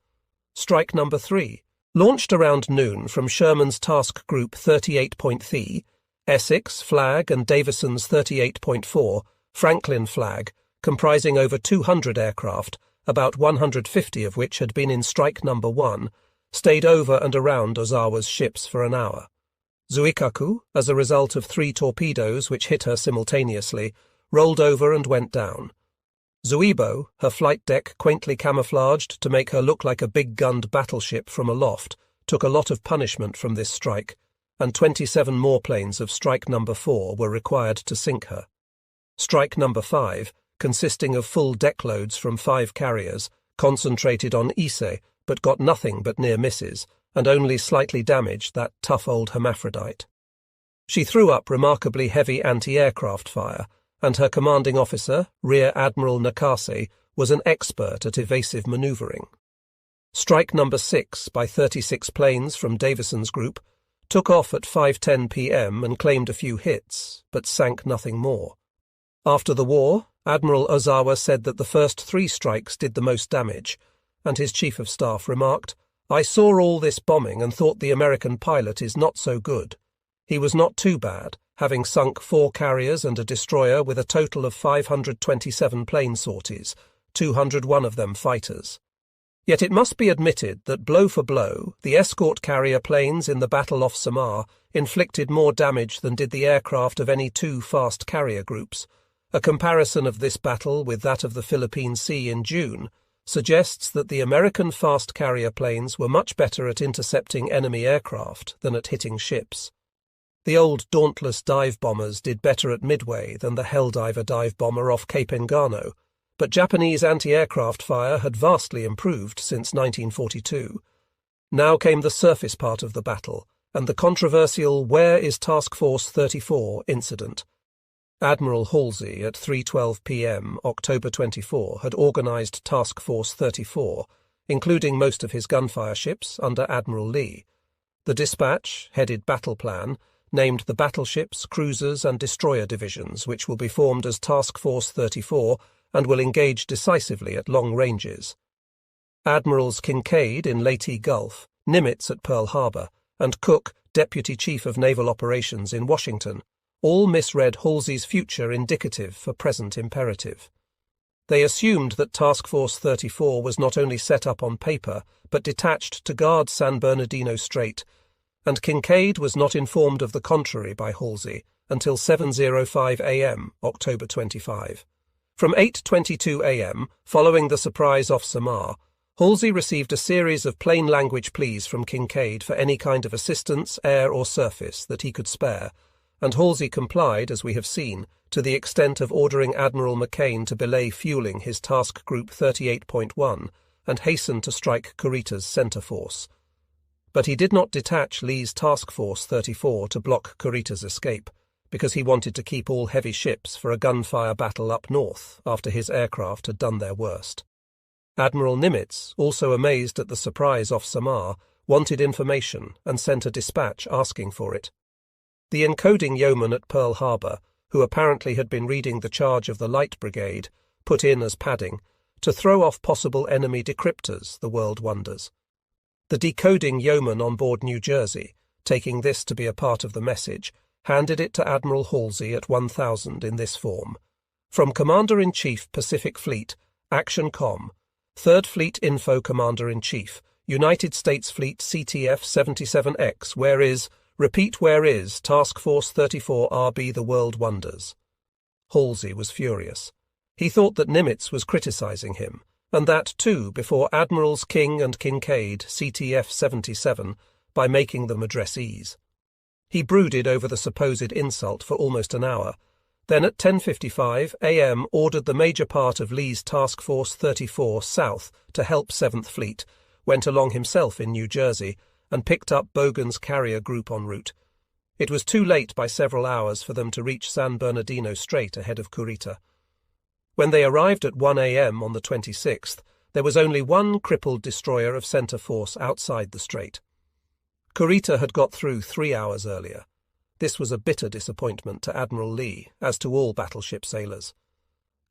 Strike number 3, launched around noon from Sherman's Task Group 38.3, Essex flag and Davison's 38.4 Franklin flag, comprising over 200 aircraft, about 150 of which had been in strike number 1, stayed over and around Ozawa's ships for an hour. Zuikaku, as a result of 3 torpedoes which hit her simultaneously, rolled over and went down. Zuibo, her flight deck quaintly camouflaged to make her look like a big-gunned battleship from aloft, took a lot of punishment from this strike, and 27 more planes of strike number 4 were required to sink her. Strike number 5, consisting of full deck loads from 5 carriers, concentrated on Ise, but got nothing but near misses, and only slightly damaged that tough old hermaphrodite. She threw up remarkably heavy anti-aircraft fire, and her commanding officer, Rear Admiral Nakase, was an expert at evasive manoeuvring. Strike number 6, by 36 planes from Davison's group, took off at 5:10 p.m. and claimed a few hits, but sank nothing more. After the war, Admiral Ozawa said that the first 3 strikes did the most damage, and his chief of staff remarked, "I saw all this bombing and thought the American pilot is not so good. He was not too bad, having sunk 4 carriers and a destroyer with a total of 527 plane sorties, 201 of them fighters." Yet it must be admitted that blow for blow, the escort carrier planes in the Battle off Samar inflicted more damage than did the aircraft of any 2 fast carrier groups. A comparison of this battle with that of the Philippine Sea in June suggests that the American fast carrier planes were much better at intercepting enemy aircraft than at hitting ships. The old Dauntless dive bombers did better at Midway than the Helldiver dive bomber off Cape Engano, but Japanese anti-aircraft fire had vastly improved since 1942. Now came the surface part of the battle, and the controversial "Where is Task Force 34" incident. Admiral Halsey at 3:12 p.m. October 24 had organised Task Force 34, including most of his gunfire ships under Admiral Lee. The dispatch, headed Battle Plan, named the battleships, cruisers and destroyer divisions which will be formed as Task Force 34 and will engage decisively at long ranges. Admirals Kinkaid in Leyte Gulf, Nimitz at Pearl Harbor, and Cook, Deputy Chief of Naval Operations in Washington, all misread Halsey's future indicative for present imperative. They assumed that Task Force 34 was not only set up on paper, but detached to guard San Bernardino Strait, and Kinkaid was not informed of the contrary by Halsey until 7:05 a.m. October 25. From 8:22 a.m., following the surprise off Samar, Halsey received a series of plain language pleas from Kinkaid for any kind of assistance, air or surface, that he could spare, and Halsey complied, as we have seen, to the extent of ordering Admiral McCain to belay fueling his Task Group 38.1 and hasten to strike Kurita's centre force. But he did not detach Lee's Task Force 34 to block Kurita's escape, because he wanted to keep all heavy ships for a gunfire battle up north after his aircraft had done their worst. Admiral Nimitz, also amazed at the surprise off Samar, wanted information and sent a dispatch asking for it. The encoding yeoman at Pearl Harbor, who apparently had been reading the charge of the Light Brigade, put in as padding, to throw off possible enemy decryptors, the world wonders. The decoding yeoman on board New Jersey, taking this to be a part of the message, handed it to Admiral Halsey at 1000 in this form. From Commander-in-Chief Pacific Fleet, Action Com, 3rd Fleet Info Commander-in-Chief, United States Fleet CTF 77X, repeat where is Task Force 34 RB the World Wonders. Halsey was furious. He thought that Nimitz was criticising him, and that, too, before Admirals King and Kinkaid, CTF 77, by making them addressees. He brooded over the supposed insult for almost an hour, then at 10:55 a.m. ordered the major part of Lee's Task Force 34 south to help 7th Fleet, went along himself in New Jersey, and picked up Bogan's carrier group en route. It was too late by several hours for them to reach San Bernardino Strait ahead of Kurita. When they arrived at 1 a.m. on the 26th, there was only one crippled destroyer of centre force outside the strait. Kurita had got through 3 hours earlier. This was a bitter disappointment to Admiral Lee, as to all battleship sailors.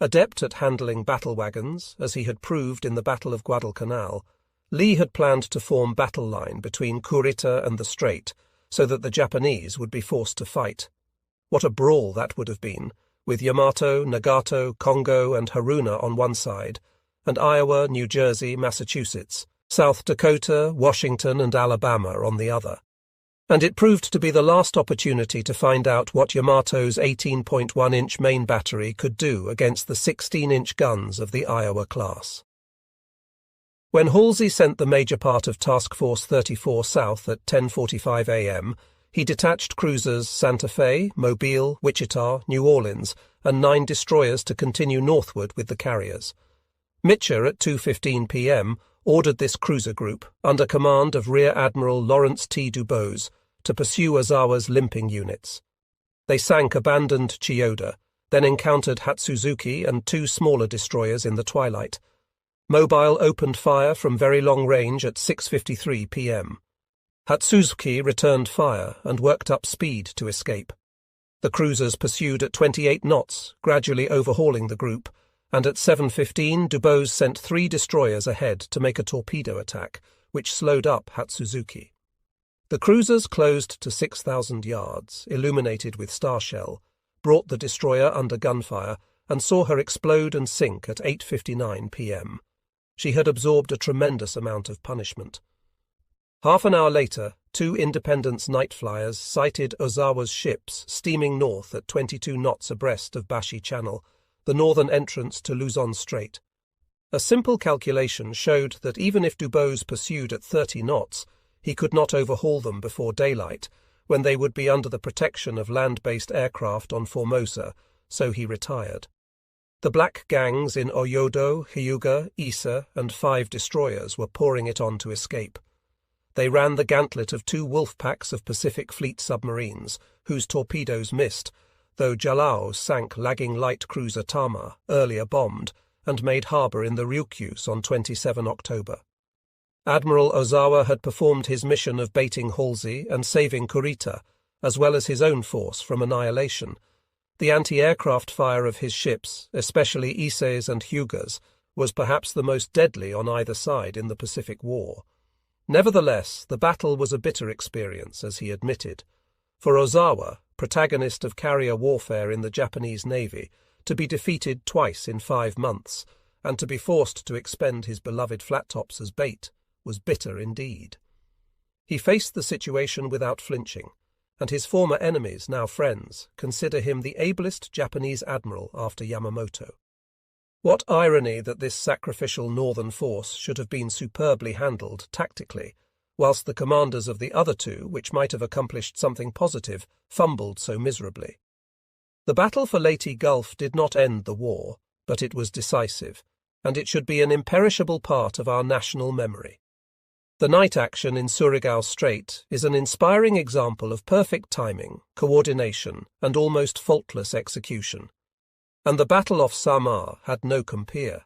Adept at handling battle wagons, as he had proved in the Battle of Guadalcanal, Lee had planned to form battle line between Kurita and the strait, so that the Japanese would be forced to fight. What a brawl that would have been, with Yamato, Nagato, Congo, and Haruna on one side, and Iowa, New Jersey, Massachusetts, South Dakota, Washington, and Alabama on the other. And it proved to be the last opportunity to find out what Yamato's 18.1-inch main battery could do against the 16-inch guns of the Iowa class. When Halsey sent the major part of Task Force 34 south at 10:45 a.m., he detached cruisers Santa Fe, Mobile, Wichita, New Orleans, and 9 destroyers to continue northward with the carriers. Mitcher at 2:15 p.m. ordered this cruiser group, under command of Rear Admiral Lawrence T. Dubose, to pursue Ozawa's limping units. They sank abandoned Chiyoda, then encountered Hatsuzuki and 2 smaller destroyers in the twilight. Mobile opened fire from very long range at 6:53 p.m. Hatsuzuki returned fire and worked up speed to escape. The cruisers pursued at 28 knots, gradually overhauling the group, and at 7:15 Dubose sent 3 destroyers ahead to make a torpedo attack, which slowed up Hatsuzuki. The cruisers closed to 6,000 yards, illuminated with starshell, brought the destroyer under gunfire, and saw her explode and sink at 8:59 p.m. She had absorbed a tremendous amount of punishment. Half an hour later, 2 Independence night flyers sighted Ozawa's ships steaming north at 22 knots abreast of Bashi Channel, the northern entrance to Luzon Strait. A simple calculation showed that even if Dubose pursued at 30 knots, he could not overhaul them before daylight, when they would be under the protection of land-based aircraft on Formosa, so he retired. The black gangs in Oyodo, Hyuga, Isa, and 5 destroyers were pouring it on to escape. They ran the gauntlet of 2 wolf packs of Pacific Fleet submarines, whose torpedoes missed, though Jalao sank lagging light cruiser Tama, earlier bombed, and made harbour in the Ryukyus on 27 October. Admiral Ozawa had performed his mission of baiting Halsey and saving Kurita, as well as his own force from annihilation. The anti-aircraft fire of his ships, especially Issei's and Hyuga's, was perhaps the most deadly on either side in the Pacific War. Nevertheless, the battle was a bitter experience, as he admitted. For Ozawa, protagonist of carrier warfare in the Japanese Navy, to be defeated twice in 5 months, and to be forced to expend his beloved flat-tops as bait, was bitter indeed. He faced the situation without flinching, and his former enemies, now friends, consider him the ablest Japanese admiral after Yamamoto. What irony that this sacrificial northern force should have been superbly handled tactically, whilst the commanders of the other 2, which might have accomplished something positive, fumbled so miserably. The battle for Leyte Gulf did not end the war, but it was decisive, and it should be an imperishable part of our national memory. The night action in Surigao Strait is an inspiring example of perfect timing, coordination, and almost faultless execution. And the battle off Samar had no compeer.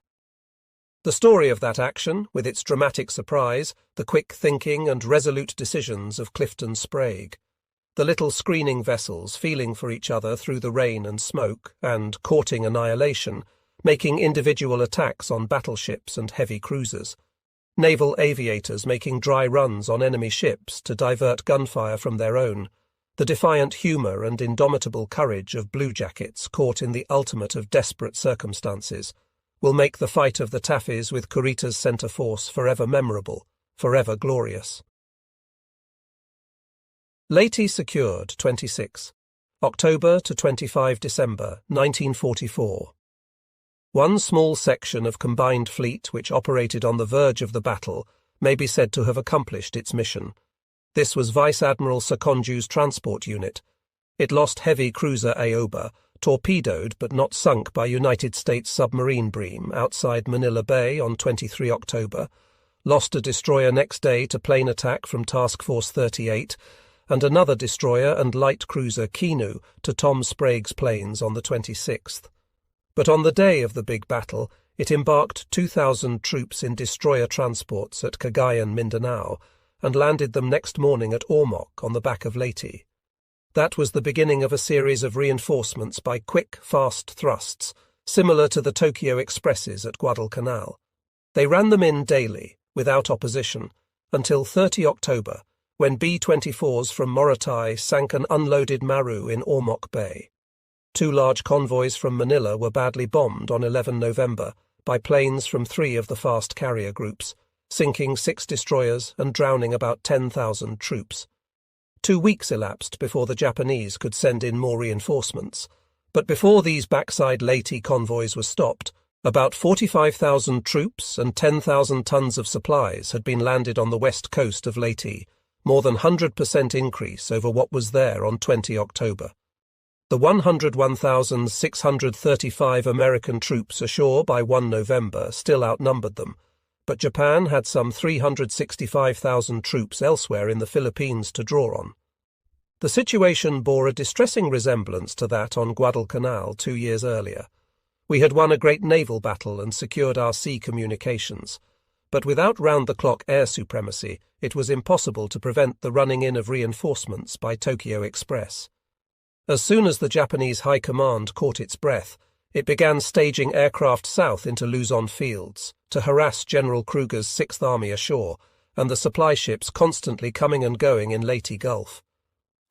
The story of that action, with its dramatic surprise, the quick thinking and resolute decisions of Clifton Sprague, the little screening vessels feeling for each other through the rain and smoke, and courting annihilation, making individual attacks on battleships and heavy cruisers, naval aviators making dry runs on enemy ships to divert gunfire from their own, the defiant humour and indomitable courage of bluejackets caught in the ultimate of desperate circumstances, will make the fight of the Taffys with Kurita's centre force forever memorable, forever glorious. Leyte secured 26. October to 25 December 1944. One small section of combined fleet which operated on the verge of the battle may be said to have accomplished its mission. This was Vice Admiral Sakonju's transport unit. It lost heavy cruiser Aoba, torpedoed but not sunk by United States submarine bream outside Manila Bay on 23 October, lost a destroyer next day to plane attack from Task Force 38, and another destroyer and light cruiser Kinu to Tom Sprague's planes on the 26th. But on the day of the big battle, it embarked 2,000 troops in destroyer transports at Cagayan, Mindanao, and landed them next morning at Ormoc on the back of Leyte. That was the beginning of a series of reinforcements by quick, fast thrusts, similar to the Tokyo Expresses at Guadalcanal. They ran them in daily, without opposition, until 30 October, when B-24s from Morotai sank an unloaded Maru in Ormoc Bay. 2 large convoys from Manila were badly bombed on 11 November by planes from 3 of the fast carrier groups, sinking 6 destroyers and drowning about 10,000 troops. 2 weeks elapsed before the Japanese could send in more reinforcements, but before these backside Leyte convoys were stopped, about 45,000 troops and 10,000 tons of supplies had been landed on the west coast of Leyte, more than 100% increase over what was there on 20 October. The 101,635 American troops ashore by 1 November still outnumbered them, but Japan had some 365,000 troops elsewhere in the Philippines to draw on. The situation bore a distressing resemblance to that on Guadalcanal 2 years earlier. We had won a great naval battle and secured our sea communications, but without round-the-clock air supremacy, it was impossible to prevent the running in of reinforcements by Tokyo Express. As soon as the Japanese High Command caught its breath, it began staging aircraft south into Luzon fields to harass General Kruger's 6th Army ashore and the supply ships constantly coming and going in Leyte Gulf.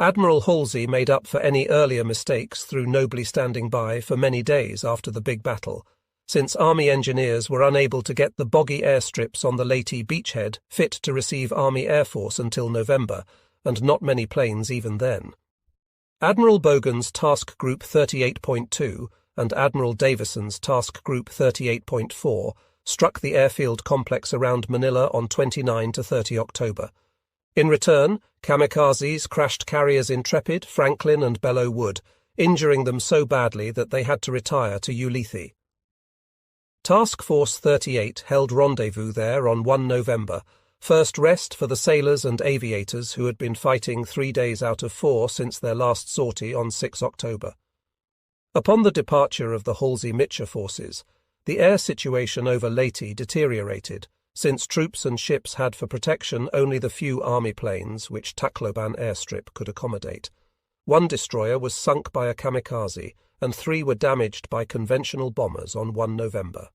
Admiral Halsey made up for any earlier mistakes through nobly standing by for many days after the big battle, since Army engineers were unable to get the boggy airstrips on the Leyte beachhead fit to receive Army Air Force until November, and not many planes even then. Admiral Bogan's Task Group 38.2 and Admiral Davison's Task Group 38.4 struck the airfield complex around Manila on 29 to 30 October. In return, Kamikazes crashed carriers Intrepid, Franklin and Belleau Wood, injuring them so badly that they had to retire to Ulithi. Task Force 38 held rendezvous there on 1 November, first rest for the sailors and aviators who had been fighting 3 days out of 4 since their last sortie on 6 October. Upon the departure of the Halsey-Mitchell forces, the air situation over Leyte deteriorated, since troops and ships had for protection only the few army planes which Tacloban airstrip could accommodate. 1 destroyer was sunk by a kamikaze, and 3 were damaged by conventional bombers on 1 November.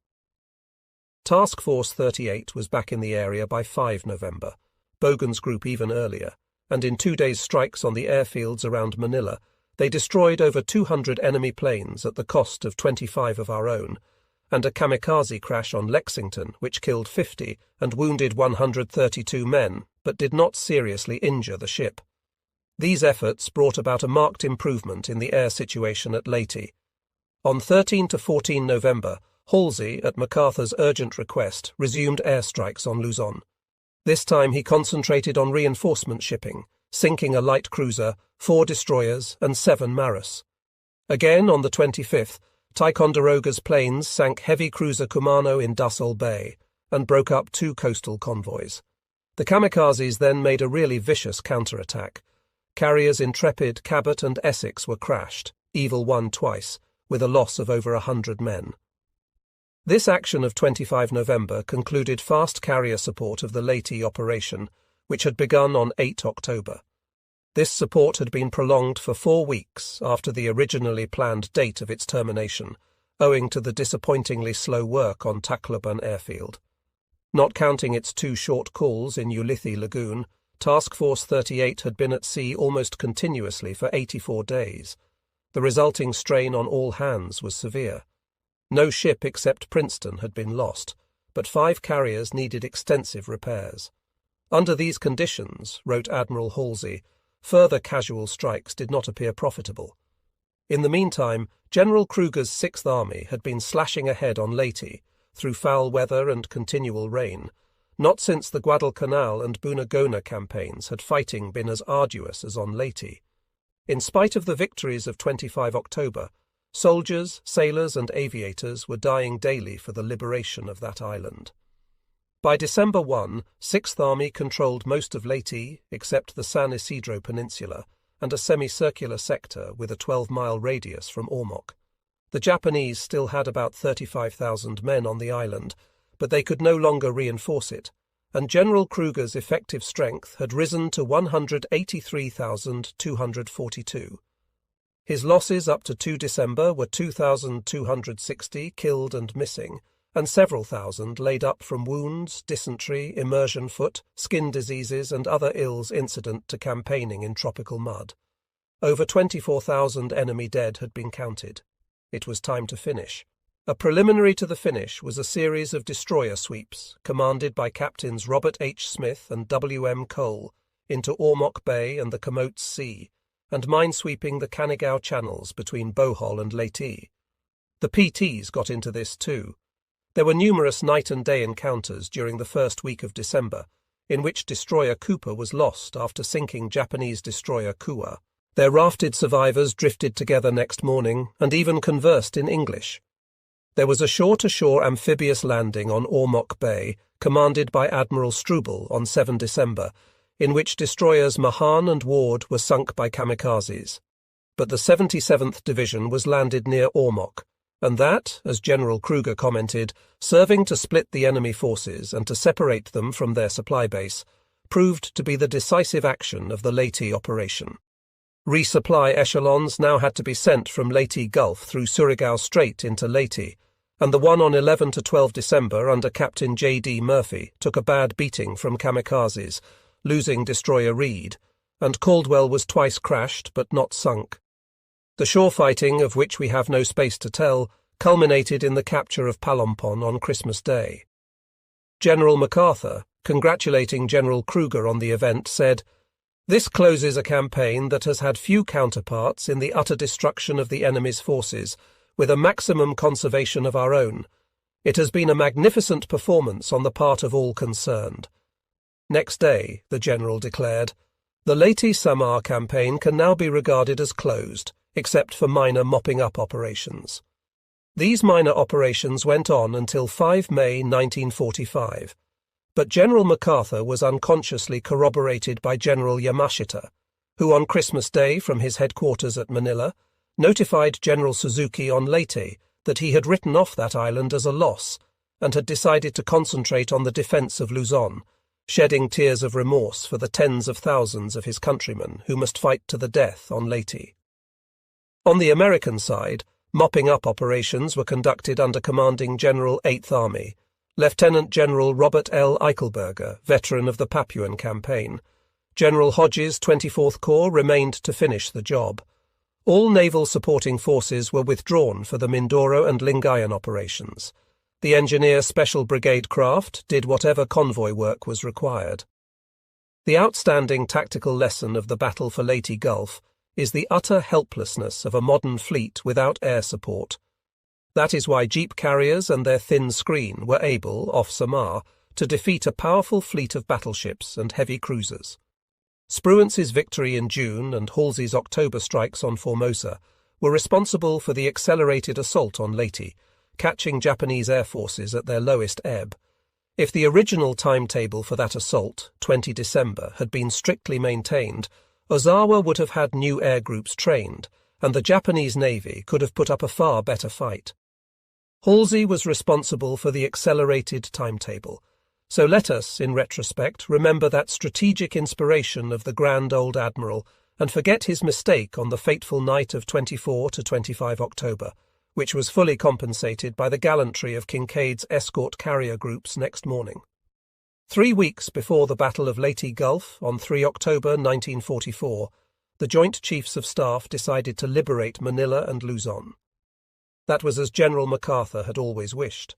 Task Force 38 was back in the area by 5 November, Bogan's group even earlier, and in 2 days' strikes on the airfields around Manila, they destroyed over 200 enemy planes at the cost of 25 of our own, and a kamikaze crash on Lexington which killed 50 and wounded 132 men, but did not seriously injure the ship. These efforts brought about a marked improvement in the air situation at Leyte. On 13 to 14 November, Halsey, at MacArthur's urgent request, resumed airstrikes on Luzon. This time he concentrated on reinforcement shipping, sinking a light cruiser, 4 destroyers and 7 Maras. Again, on the 25th, Ticonderoga's planes sank heavy cruiser Kumano in Dassel Bay and broke up 2 coastal convoys. The kamikazes then made a really vicious counterattack. Carriers Intrepid, Cabot and Essex were crashed, Evil won twice, with a loss of over 100 men. This action of 25 November concluded fast carrier support of the Leyte operation, which had begun on 8 October. This support had been prolonged for 4 weeks after the originally planned date of its termination, owing to the disappointingly slow work on Tacloban airfield. Not counting its 2 short calls in Ulithi Lagoon, Task Force 38 had been at sea almost continuously for 84 days. The resulting strain on all hands was severe. No ship except Princeton had been lost, but 5 carriers needed extensive repairs. Under these conditions, wrote Admiral Halsey, further casual strikes did not appear profitable. In the meantime, General Kruger's 6th Army had been slashing ahead on Leyte, through foul weather and continual rain. Not since the Guadalcanal and Bunagona campaigns had fighting been as arduous as on Leyte. In spite of the victories of 25 October, soldiers, sailors and aviators were dying daily for the liberation of that island. By December 1, 6th Army controlled most of Leyte, except the San Isidro Peninsula, and a semicircular sector with a 12-mile radius from Ormoc. The Japanese still had about 35,000 men on the island, but they could no longer reinforce it, and General Kruger's effective strength had risen to 183,242. His losses up to 2 December were 2,260 killed and missing, and several thousand laid up from wounds, dysentery, immersion foot, skin diseases and other ills incident to campaigning in tropical mud. Over 24,000 enemy dead had been counted. It was time to finish. A preliminary to the finish was a series of destroyer sweeps, commanded by Captains Robert H. Smith and W. M. Cole, into Ormoc Bay and the Comotes Sea, and minesweeping the Canigao channels between Bohol and Leyte. The PTs got into this too. There were numerous night and day encounters during the first week of December, in which destroyer Cooper was lost after sinking Japanese destroyer Kua. Their rafted survivors drifted together next morning and even conversed in English. There was a shore-to-shore amphibious landing on Ormoc Bay, commanded by Admiral Struble on 7 December, in which destroyers Mahan and Ward were sunk by kamikazes. But the 77th Division was landed near Ormoc, and that, as General Kruger commented, serving to split the enemy forces and to separate them from their supply base, proved to be the decisive action of the Leyte operation. Resupply echelons now had to be sent from Ligayen Gulf through Surigao Strait into Leyte, and the one on 11 to 12 December under Captain J.D. Murphy took a bad beating from kamikazes, losing destroyer Reed, and Caldwell was twice crashed but not sunk. The shore fighting, of which we have no space to tell, culminated in the capture of Palompon on Christmas Day. General MacArthur, congratulating General Kruger on the event, said, "This closes a campaign that has had few counterparts in the utter destruction of the enemy's forces, with a maximum conservation of our own. It has been a magnificent performance on the part of all concerned." Next day, the general declared, "The Leyte-Samar campaign can now be regarded as closed, except for minor mopping-up operations." These minor operations went on until 5 May 1945, but General MacArthur was unconsciously corroborated by General Yamashita, who on Christmas Day from his headquarters at Manila notified General Suzuki on Leyte that he had written off that island as a loss and had decided to concentrate on the defence of Luzon, shedding tears of remorse for the tens of thousands of his countrymen who must fight to the death on Leyte. On the American side, mopping-up operations were conducted under commanding General 8th Army, Lieutenant General Robert L. Eichelberger, veteran of the Papuan campaign. General Hodges' 24th Corps remained to finish the job. All naval supporting forces were withdrawn for the Mindoro and Lingayen operations. The Engineer Special Brigade craft did whatever convoy work was required. The outstanding tactical lesson of the battle for Leyte Gulf is the utter helplessness of a modern fleet without air support. That is why jeep carriers and their thin screen were able, off Samar, to defeat a powerful fleet of battleships and heavy cruisers. Spruance's victory in June and Halsey's October strikes on Formosa were responsible for the accelerated assault on Leyte, catching Japanese air forces at their lowest ebb. If the original timetable for that assault, 20 December, had been strictly maintained, Ozawa would have had new air groups trained, and the Japanese Navy could have put up a far better fight. Halsey was responsible for the accelerated timetable, so let us, in retrospect, remember that strategic inspiration of the Grand Old Admiral and forget his mistake on the fateful night of 24 to 25 October, which was fully compensated by the gallantry of Kinkaid's escort carrier groups next morning. 3 weeks before the Battle of Leyte Gulf, on 3 October 1944, the Joint Chiefs of Staff decided to liberate Manila and Luzon. That was as General MacArthur had always wished.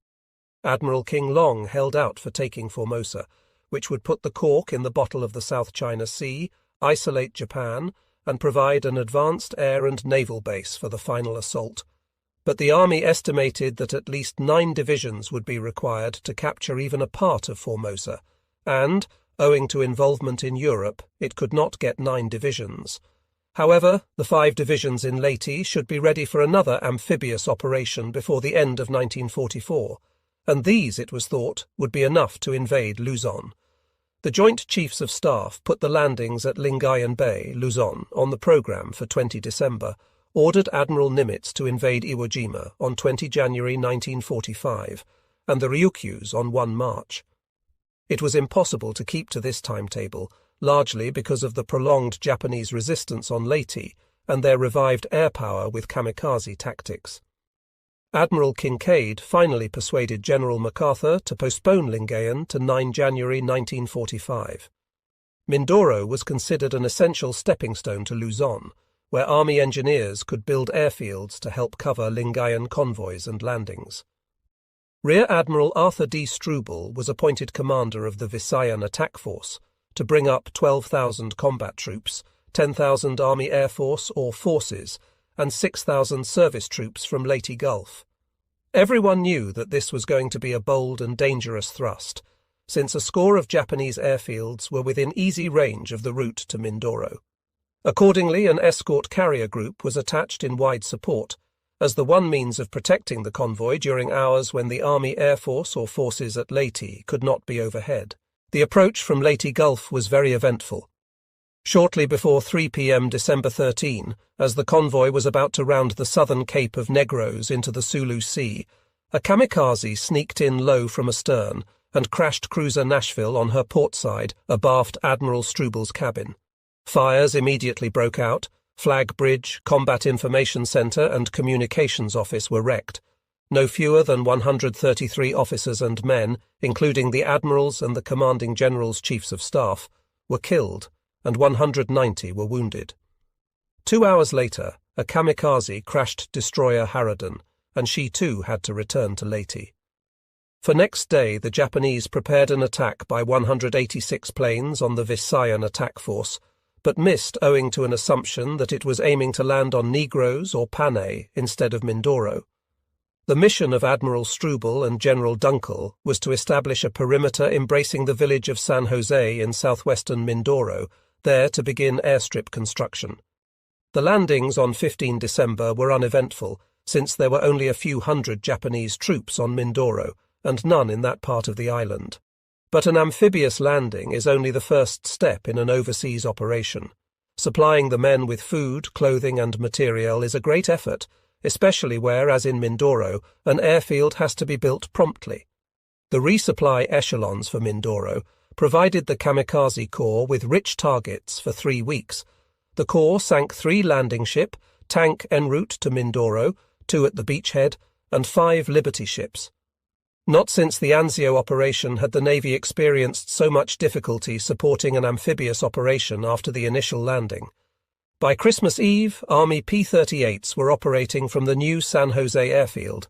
Admiral King Long held out for taking Formosa, which would put the cork in the bottle of the South China Sea, isolate Japan, and provide an advanced air and naval base for the final assault. But the army estimated that at least 9 divisions would be required to capture even a part of Formosa, and, owing to involvement in Europe, it could not get 9 divisions. However, the 5 divisions in Leyte should be ready for another amphibious operation before the end of 1944, and these, it was thought, would be enough to invade Luzon. The Joint Chiefs of Staff put the landings at Lingayen Bay, Luzon, on the programme for 20 December, ordered Admiral Nimitz to invade Iwo Jima on 20 January 1945, and the Ryukyus on 1 March. It was impossible to keep to this timetable, largely because of the prolonged Japanese resistance on Leyte and their revived air power with kamikaze tactics. Admiral Kinkaid finally persuaded General MacArthur to postpone Lingayen to 9 January 1945. Mindoro was considered an essential stepping stone to Luzon, where Army engineers could build airfields to help cover Lingayen convoys and landings. Rear Admiral Arthur D. Struble was appointed commander of the Visayan Attack Force to bring up 12,000 combat troops, 10,000 Army Air Force or forces, and 6,000 service troops from Leyte Gulf. Everyone knew that this was going to be a bold and dangerous thrust, since a score of Japanese airfields were within easy range of the route to Mindoro. Accordingly, an escort carrier group was attached in wide support, as the one means of protecting the convoy during hours when the Army Air Force or forces at Leyte could not be overhead. The approach from Leyte Gulf was very eventful. Shortly before 3 p.m. December 13, as the convoy was about to round the southern Cape of Negros into the Sulu Sea, a kamikaze sneaked in low from astern and crashed cruiser Nashville on her port side abaft Admiral Struble's cabin. Fires immediately broke out. Flag Bridge, Combat Information Center and Communications Office were wrecked. No fewer than 133 officers and men, including the admirals and the commanding general's chiefs of staff, were killed, and 190 were wounded. 2 hours later, a kamikaze crashed destroyer Harrowing, and she too had to return to Leyte. For next day, the Japanese prepared an attack by 186 planes on the Visayan Attack Force, but missed owing to an assumption that it was aiming to land on Negros or Panay instead of Mindoro. The mission of Admiral Struble and General Dunkel was to establish a perimeter embracing the village of San Jose in southwestern Mindoro, there to begin airstrip construction. The landings on 15 December were uneventful, since there were only a few hundred Japanese troops on Mindoro, and none in that part of the island. But an amphibious landing is only the first step in an overseas operation. Supplying the men with food, clothing and material is a great effort, especially where, as in Mindoro, an airfield has to be built promptly. The resupply echelons for Mindoro provided the Kamikaze Corps with rich targets for 3 weeks. The Corps sank 3 landing ship, tank en route to Mindoro, 2 at the beachhead, and 5 Liberty ships. Not since the Anzio operation had the Navy experienced so much difficulty supporting an amphibious operation after the initial landing. By Christmas Eve, Army P-38s were operating from the new San Jose airfield,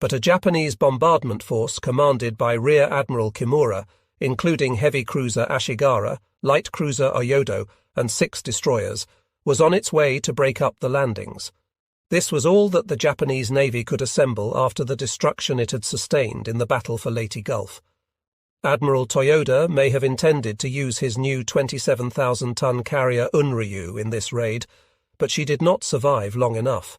but a Japanese bombardment force commanded by Rear Admiral Kimura, including heavy cruiser Ashigara, light cruiser Oyodo, and 6 destroyers, was on its way to break up the landings. This was all that the Japanese Navy could assemble after the destruction it had sustained in the battle for Leyte Gulf. Admiral Toyoda may have intended to use his new 27,000-ton carrier Unryu in this raid, but she did not survive long enough.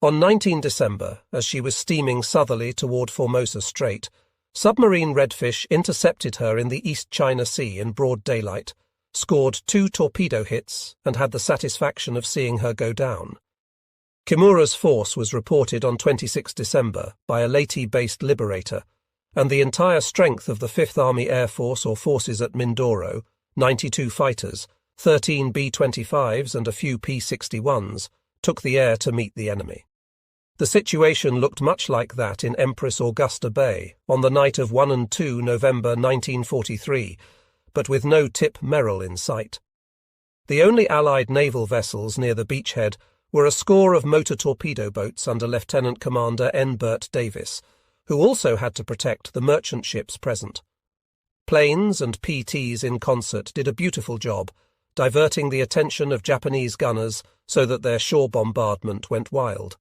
On 19 December, as she was steaming southerly toward Formosa Strait, submarine Redfish intercepted her in the East China Sea in broad daylight, scored 2 torpedo hits, and had the satisfaction of seeing her go down. Kimura's force was reported on 26 December by a Leyte-based Liberator, and the entire strength of the 5th Army Air Force or forces at Mindoro, 92 fighters, 13 B-25s and a few P-61s, took the air to meet the enemy. The situation looked much like that in Empress Augusta Bay on the night of 1 and 2 November 1943, but with no Tip Merrill in sight. The only Allied naval vessels near the beachhead were a score of motor torpedo boats under Lieutenant Commander N. Burt Davis, who also had to protect the merchant ships present. Planes and PTs in concert did a beautiful job, diverting the attention of Japanese gunners so that their shore bombardment went wild.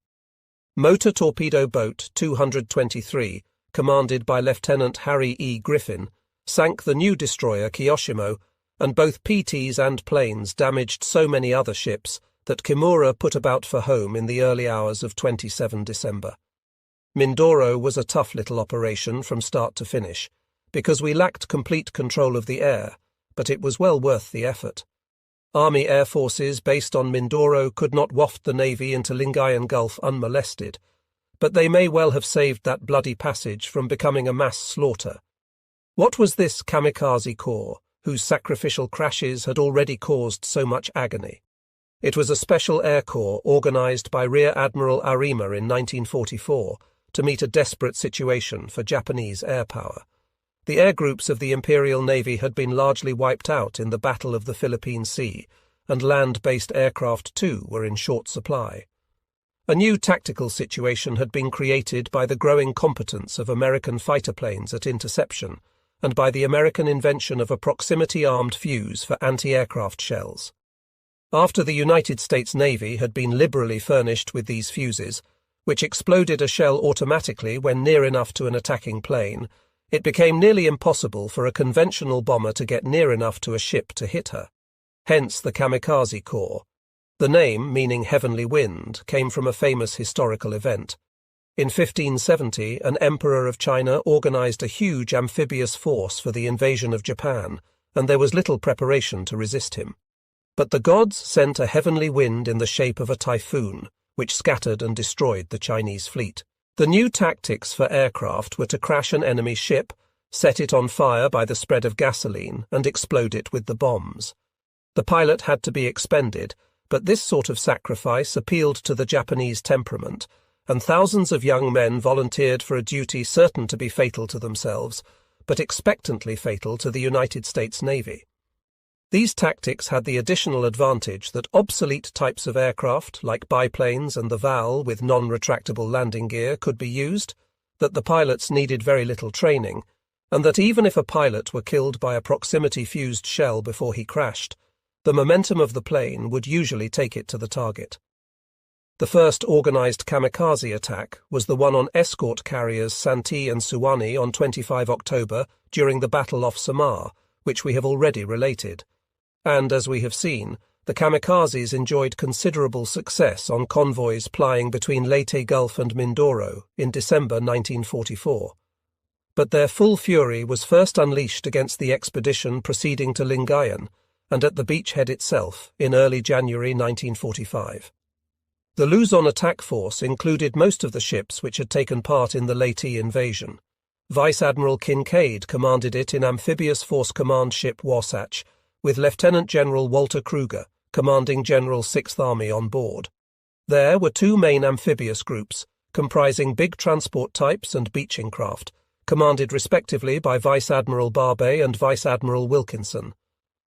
Motor torpedo boat 223, commanded by Lieutenant Harry E. Griffin, sank the new destroyer Kiyoshimo, and both PTs and planes damaged so many other ships that Kimura put about for home in the early hours of 27 December. Mindoro was a tough little operation from start to finish, because we lacked complete control of the air, but it was well worth the effort. Army air forces based on Mindoro could not waft the Navy into Lingayen Gulf unmolested, but they may well have saved that bloody passage from becoming a mass slaughter. What was this Kamikaze Corps, whose sacrificial crashes had already caused so much agony? It was a special air corps organized by Rear Admiral Arima in 1944 to meet a desperate situation for Japanese air power. The air groups of the Imperial Navy had been largely wiped out in the Battle of the Philippine Sea, and land-based aircraft too were in short supply. A new tactical situation had been created by the growing competence of American fighter planes at interception and by the American invention of a proximity-armed fuse for anti-aircraft shells. After the United States Navy had been liberally furnished with these fuses, which exploded a shell automatically when near enough to an attacking plane, it became nearly impossible for a conventional bomber to get near enough to a ship to hit her. Hence the Kamikaze Corps. The name, meaning heavenly wind, came from a famous historical event. In 1570, an emperor of China organized a huge amphibious force for the invasion of Japan, and there was little preparation to resist him. But the gods sent a heavenly wind in the shape of a typhoon, which scattered and destroyed the Chinese fleet. The new tactics for aircraft were to crash an enemy ship, set it on fire by the spread of gasoline, and explode it with the bombs. The pilot had to be expended, but this sort of sacrifice appealed to the Japanese temperament, and thousands of young men volunteered for a duty certain to be fatal to themselves, but expectantly fatal to the United States Navy. These tactics had the additional advantage that obsolete types of aircraft, like biplanes and the VAL with non-retractable landing gear, could be used, that the pilots needed very little training, and that even if a pilot were killed by a proximity-fused shell before he crashed, the momentum of the plane would usually take it to the target. The first organized kamikaze attack was the one on escort carriers Santee and Suwannee on 25 October during the Battle off Samar, which we have already related. And, as we have seen, the kamikazes enjoyed considerable success on convoys plying between Leyte Gulf and Mindoro in December 1944. But their full fury was first unleashed against the expedition proceeding to Lingayen and at the beachhead itself in early January 1945. The Luzon attack force included most of the ships which had taken part in the Leyte invasion. Vice Admiral Kincaid commanded it in Amphibious Force Command Ship Wasatch, with Lieutenant General Walter Kruger, commanding General Sixth Army, on board. There were two main amphibious groups, comprising big transport types and beaching craft, commanded respectively by Vice Admiral Barbey and Vice Admiral Wilkinson.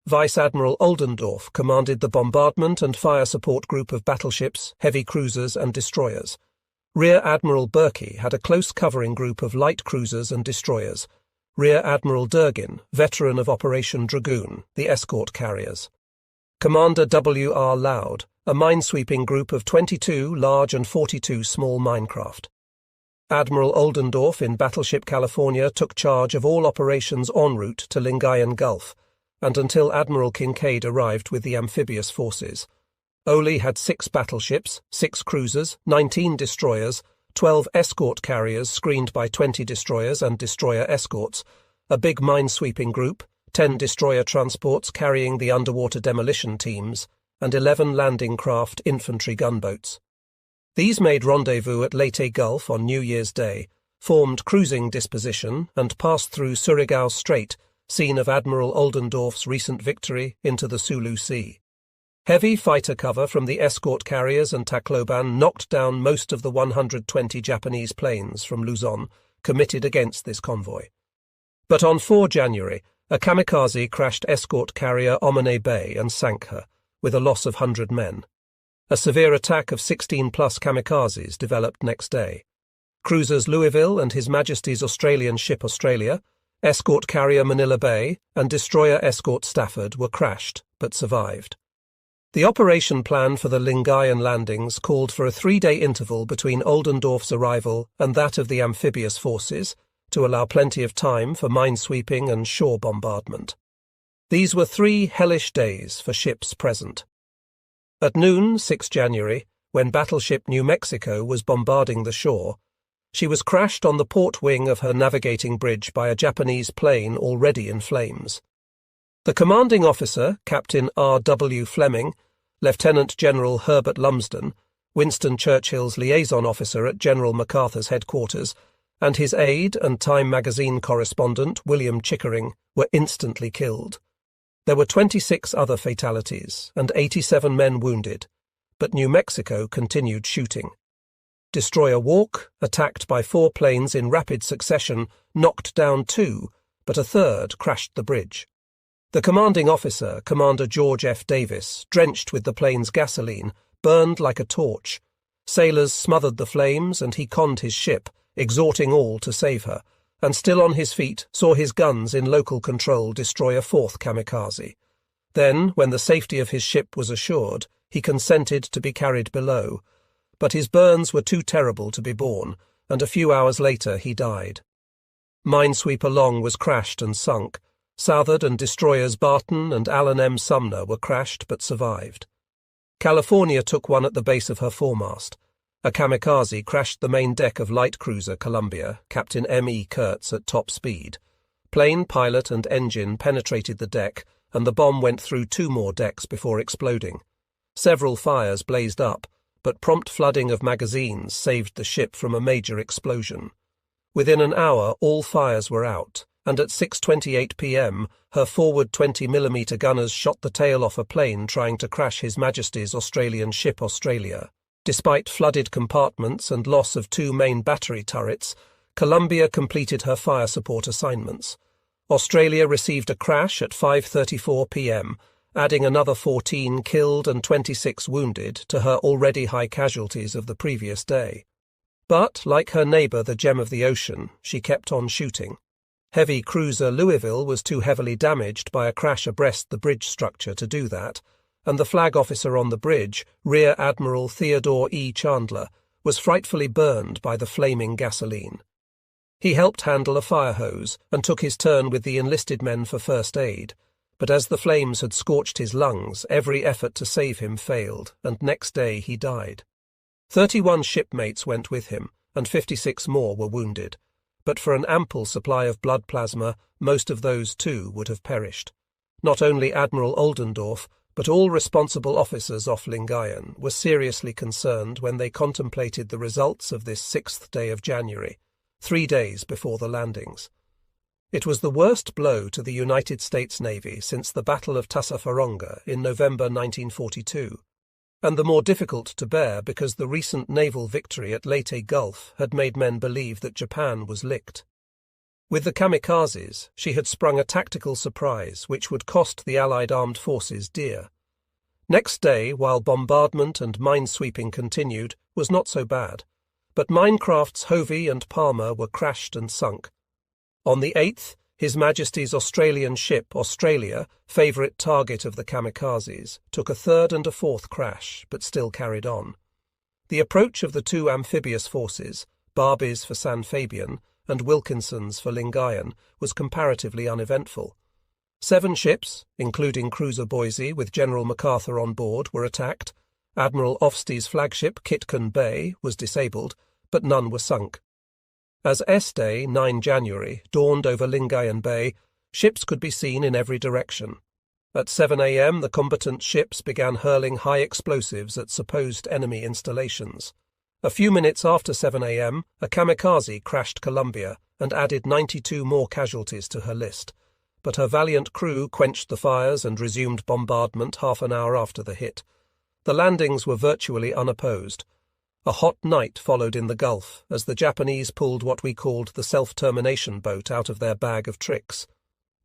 Vice Admiral Oldendorf commanded the bombardment and fire support group of battleships, heavy cruisers and destroyers. Rear Admiral Berkey had a close covering group of light cruisers and destroyers. Rear Admiral Durgin, veteran of Operation Dragoon, the escort carriers. Commander W.R. Loud, a minesweeping group of 22 large and 42 small minecraft. Admiral Oldendorf in Battleship California took charge of all operations en route to Lingayen Gulf, and until Admiral Kincaid arrived with the amphibious forces. Ole had 6 battleships, 6 cruisers, 19 destroyers, 12 escort carriers screened by 20 destroyers and destroyer escorts, a big minesweeping group, 10 destroyer transports carrying the underwater demolition teams, and 11 landing craft infantry gunboats. These made rendezvous at Leyte Gulf on New Year's Day, formed cruising disposition, and passed through Surigao Strait, scene of Admiral Oldendorf's recent victory, into the Sulu Sea. Heavy fighter cover from the escort carriers and Tacloban knocked down most of the 120 Japanese planes from Luzon committed against this convoy. But on 4 January, a kamikaze crashed escort carrier Omane Bay and sank her, with a loss of 100 men. A severe attack of 16-plus kamikazes developed next day. Cruisers Louisville and His Majesty's Australian ship Australia, escort carrier Manila Bay, and destroyer escort Stafford were crashed, but survived. The operation plan for the Lingayen landings called for a 3-day interval between Oldendorf's arrival and that of the amphibious forces, to allow plenty of time for minesweeping and shore bombardment. These were 3 hellish days for ships present. At noon, 6 January, when battleship New Mexico was bombarding the shore, she was crashed on the port wing of her navigating bridge by a Japanese plane already in flames. The commanding officer, Captain R.W. Fleming, Lieutenant General Herbert Lumsden, Winston Churchill's liaison officer at General MacArthur's headquarters, and his aide and Time magazine correspondent, William Chickering, were instantly killed. There were 26 other fatalities and 87 men wounded, but New Mexico continued shooting. Destroyer Walk, attacked by 4 planes in rapid succession, knocked down 2, but a third crashed the bridge. The commanding officer, Commander George F. Davis, drenched with the plane's gasoline, burned like a torch. Sailors smothered the flames, and he conned his ship, exhorting all to save her, and still on his feet saw his guns in local control destroy a 4th Kamikaze. Then, when the safety of his ship was assured, he consented to be carried below, but his burns were too terrible to be borne, and a few hours later he died. Minesweeper Long was crashed and sunk. Southard and destroyers Barton and Allen M. Sumner were crashed but survived. California took one at the base of her foremast. A kamikaze crashed the main deck of light cruiser Columbia, Captain M. E. Kurtz, at top speed. Plane, pilot, and engine penetrated the deck, and the bomb went through 2 more decks before exploding. Several fires blazed up, but prompt flooding of magazines saved the ship from a major explosion. Within an hour, all fires were out, and at 6:28 p.m., her forward 20mm gunners shot the tail off a plane trying to crash His Majesty's Australian ship Australia. Despite flooded compartments and loss of 2 main battery turrets, Columbia completed her fire support assignments. Australia received a crash at 5:34 p.m., adding another 14 killed and 26 wounded to her already high casualties of the previous day. But, like her neighbour the Gem of the Ocean, she kept on shooting. Heavy cruiser Louisville was too heavily damaged by a crash abreast the bridge structure to do that, and the flag officer on the bridge, Rear Admiral Theodore E. Chandler, was frightfully burned by the flaming gasoline. He helped handle a fire hose and took his turn with the enlisted men for first aid, but as the flames had scorched his lungs, every effort to save him failed, and next day he died. 31 shipmates went with him, and 56 more were wounded, but for an ample supply of blood plasma, most of those too would have perished. Not only Admiral Oldendorf, but all responsible officers off Lingayen were seriously concerned when they contemplated the results of this 6th day of January, 3 days before the landings. It was the worst blow to the United States Navy since the Battle of Tassafaronga in November 1942, and the more difficult to bear because the recent naval victory at Leyte Gulf had made men believe that Japan was licked. With the kamikazes, she had sprung a tactical surprise which would cost the Allied armed forces dear. Next day, while bombardment and minesweeping continued, was not so bad, but minecrafts Hovey and Palmer were crashed and sunk. On the 8th, His Majesty's Australian ship Australia, favourite target of the kamikazes, took a 3rd and a 4th crash, but still carried on. The approach of the 2 amphibious forces, Barbie's for San Fabian and Wilkinson's for Lingayen, was comparatively uneventful. 7 ships, including cruiser Boise with General MacArthur on board, were attacked. Admiral Ofsty's flagship Kitcon Bay was disabled, but none were sunk. As S-Day, 9 January, dawned over Lingayen Bay, ships could be seen in every direction. At 7 a.m. the combatant ships began hurling high explosives at supposed enemy installations. A few minutes after 7 a.m., a kamikaze crashed Columbia and added 92 more casualties to her list, but her valiant crew quenched the fires and resumed bombardment half an hour after the hit. The landings were virtually unopposed. A hot night followed in the Gulf as the Japanese pulled what we called the self-termination boat out of their bag of tricks.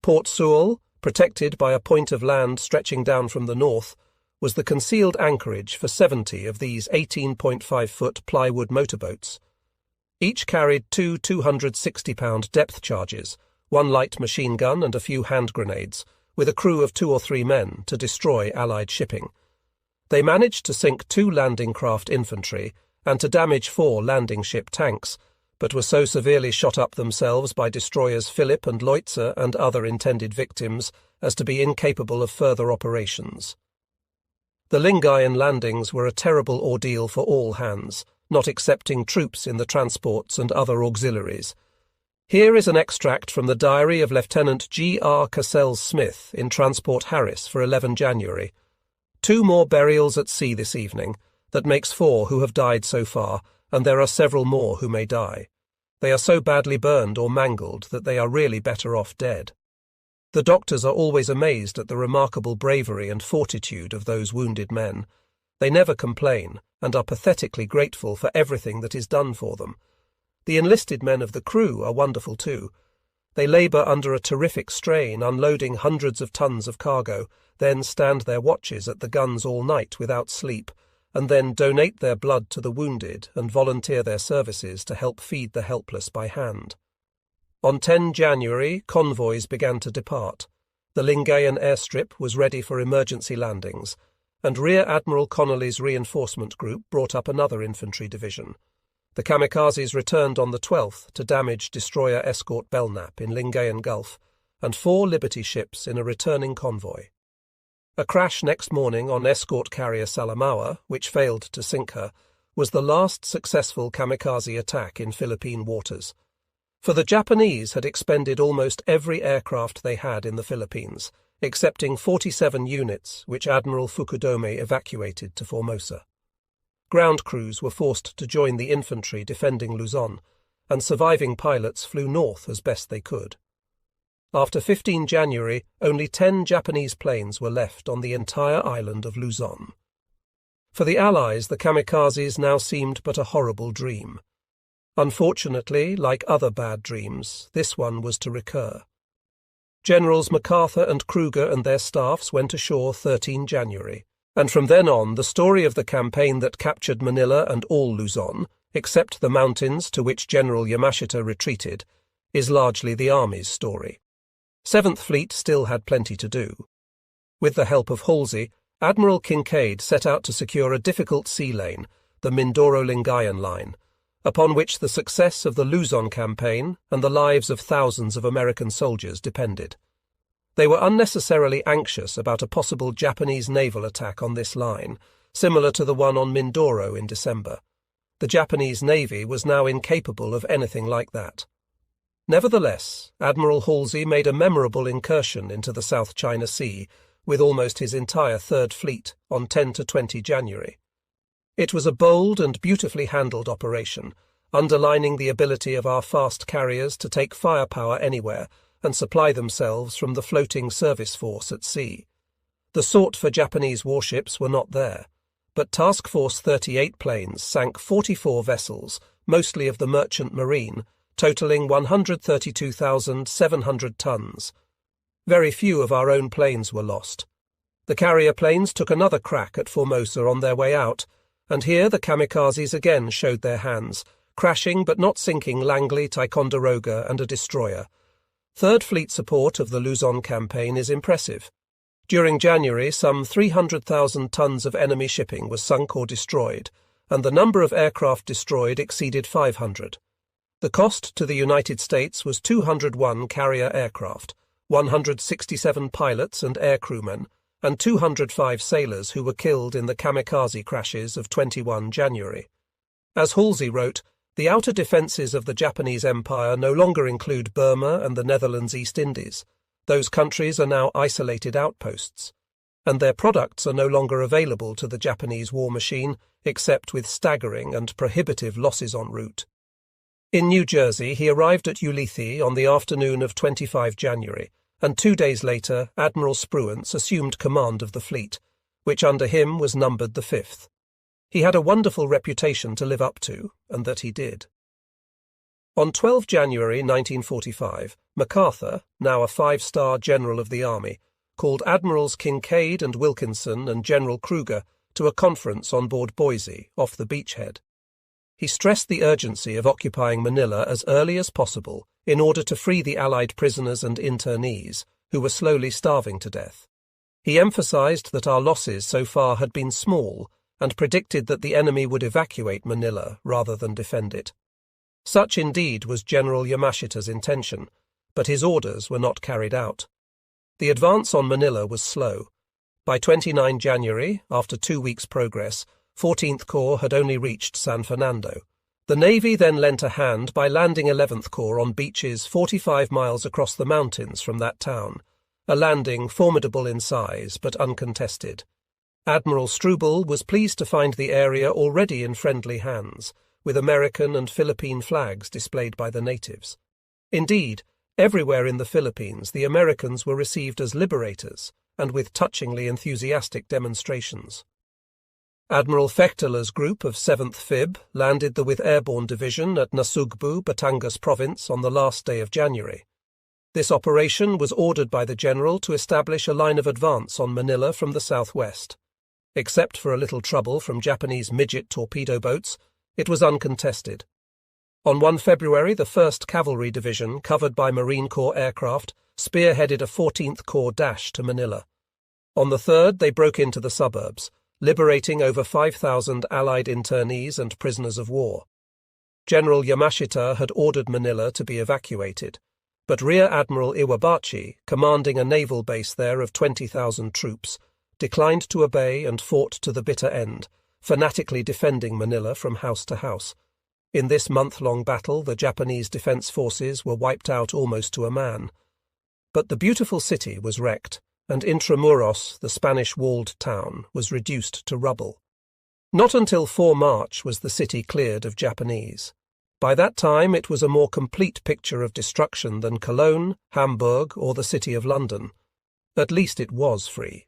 Port Sewell, protected by a point of land stretching down from the north, was the concealed anchorage for 70 of these 18.5-foot plywood motorboats. Each carried 2 260-pound depth charges, 1 light machine gun and a few hand grenades, with a crew of 2 or 3 men to destroy Allied shipping. They managed to sink 2 landing craft infantry and to damage 4 landing ship tanks, but were so severely shot up themselves by destroyers Philip and Leutze and other intended victims as to be incapable of further operations. The Lingayen landings were a terrible ordeal for all hands, not excepting troops in the transports and other auxiliaries. Here is an extract from the diary of Lieutenant G. R. Cassell-Smith in Transport Harris for 11 January. 2 more burials at sea this evening. That makes 4 who have died so far, and there are several more who may die. They are so badly burned or mangled that they are really better off dead. The doctors are always amazed at the remarkable bravery and fortitude of those wounded men. They never complain and are pathetically grateful for everything that is done for them. The enlisted men of the crew are wonderful too. They labour under a terrific strain, unloading hundreds of tons of cargo, then stand their watches at the guns all night without sleep, and then donate their blood to the wounded and volunteer their services to help feed the helpless by hand. On 10 January, convoys began to depart. The Lingayen airstrip was ready for emergency landings, and Rear Admiral Connolly's reinforcement group brought up another infantry division. The Kamikazes returned on the 12th to damage destroyer escort Belknap in Lingayen Gulf and 4 Liberty ships in a returning convoy. A crash next morning on escort carrier Salamaua, which failed to sink her, was the last successful kamikaze attack in Philippine waters. For the Japanese had expended almost every aircraft they had in the Philippines, excepting 47 units which Admiral Fukudome evacuated to Formosa. Ground crews were forced to join the infantry defending Luzon, and surviving pilots flew north as best they could. After 15 January, only 10 Japanese planes were left on the entire island of Luzon. For the Allies, the kamikazes now seemed but a horrible dream. Unfortunately, like other bad dreams, this one was to recur. Generals MacArthur and Kruger and their staffs went ashore 13 January, and from then on the story of the campaign that captured Manila and all Luzon, except the mountains to which General Yamashita retreated, is largely the Army's story. 7th Fleet still had plenty to do. With the help of Halsey, Admiral Kinkaid set out to secure a difficult sea lane, the Mindoro-Lingayen line, upon which the success of the Luzon campaign and the lives of thousands of American soldiers depended. They were unnecessarily anxious about a possible Japanese naval attack on this line, similar to the one on Mindoro in December. The Japanese Navy was now incapable of anything like that. Nevertheless, Admiral Halsey made a memorable incursion into the South China Sea with almost his entire 3rd Fleet on 10 to 20 January. It was a bold and beautifully handled operation, underlining the ability of our fast carriers to take firepower anywhere and supply themselves from the floating service force at sea. The sought for Japanese warships were not there, but Task Force 38 planes sank 44 vessels, mostly of the merchant marine, totaling 132,700 tons. Very few of our own planes were lost. The carrier planes took another crack at Formosa on their way out, and here the kamikazes again showed their hands, crashing but not sinking Langley, Ticonderoga and a destroyer. 3rd Fleet support of the Luzon campaign is impressive. During January, some 300,000 tons of enemy shipping was sunk or destroyed, and the number of aircraft destroyed exceeded 500. The cost to the United States was 201 carrier aircraft, 167 pilots and air crewmen, and 205 sailors who were killed in the kamikaze crashes of 21 January. As Halsey wrote, the outer defences of the Japanese Empire no longer include Burma and the Netherlands East Indies. Those countries are now isolated outposts, and their products are no longer available to the Japanese war machine, except with staggering and prohibitive losses en route. In New Jersey, he arrived at Ulithi on the afternoon of 25 January, and 2 days later Admiral Spruance assumed command of the fleet, which under him was numbered the 5th. He had a wonderful reputation to live up to, and that he did. On 12 January 1945, MacArthur, now a 5-star General of the Army, called Admirals Kinkaid and Wilkinson and General Kruger to a conference on board Boise, off the beachhead. He stressed the urgency of occupying Manila as early as possible in order to free the Allied prisoners and internees, who were slowly starving to death. He emphasized that our losses so far had been small and predicted that the enemy would evacuate Manila rather than defend it. Such indeed was General Yamashita's intention, but his orders were not carried out. The advance on Manila was slow. By 29 January, after 2 weeks' progress, 14th Corps had only reached San Fernando. The Navy then lent a hand by landing 11th Corps on beaches 45 miles across the mountains from that town, a landing formidable in size but uncontested. Admiral Struble was pleased to find the area already in friendly hands, with American and Philippine flags displayed by the natives. Indeed, Everywhere in the Philippines, the Americans were received as liberators, and with touchingly enthusiastic demonstrations. Admiral Fechterle's group of 7th Fib landed with Airborne Division at Nasugbu, Batangas Province on the last day of January. This operation was ordered by the general to establish a line of advance on Manila from the southwest. Except for a little trouble from Japanese midget torpedo boats, it was uncontested. On 1 February, the 1st Cavalry Division, covered by Marine Corps aircraft, spearheaded a 14th Corps dash to Manila. On the 3rd, they broke into the suburbs, liberating over 5,000 Allied internees and prisoners of war. General Yamashita had ordered Manila to be evacuated, but Rear Admiral Iwabachi, commanding a naval base there of 20,000 troops, declined to obey and fought to the bitter end, fanatically defending Manila from house to house. In this month-long battle, the Japanese defense forces were wiped out almost to a man. But the beautiful city was wrecked, and Intramuros, the Spanish walled town, was reduced to rubble. Not until 4 March was the city cleared of Japanese. By that time it was a more complete picture of destruction than Cologne, Hamburg, or the City of London. At least it was free.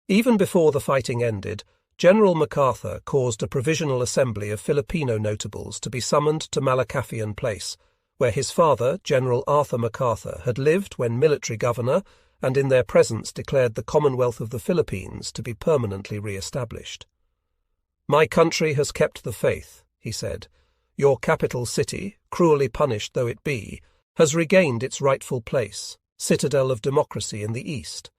Even before the fighting ended, General MacArthur caused a provisional assembly of Filipino notables to be summoned to Malacafian Place, where his father, General Arthur MacArthur, had lived when military governor, and in their presence declared the Commonwealth of the Philippines to be permanently re-established. "My country has kept the faith," he said. "Your capital city, cruelly punished though it be, has regained its rightful place, citadel of democracy in the East.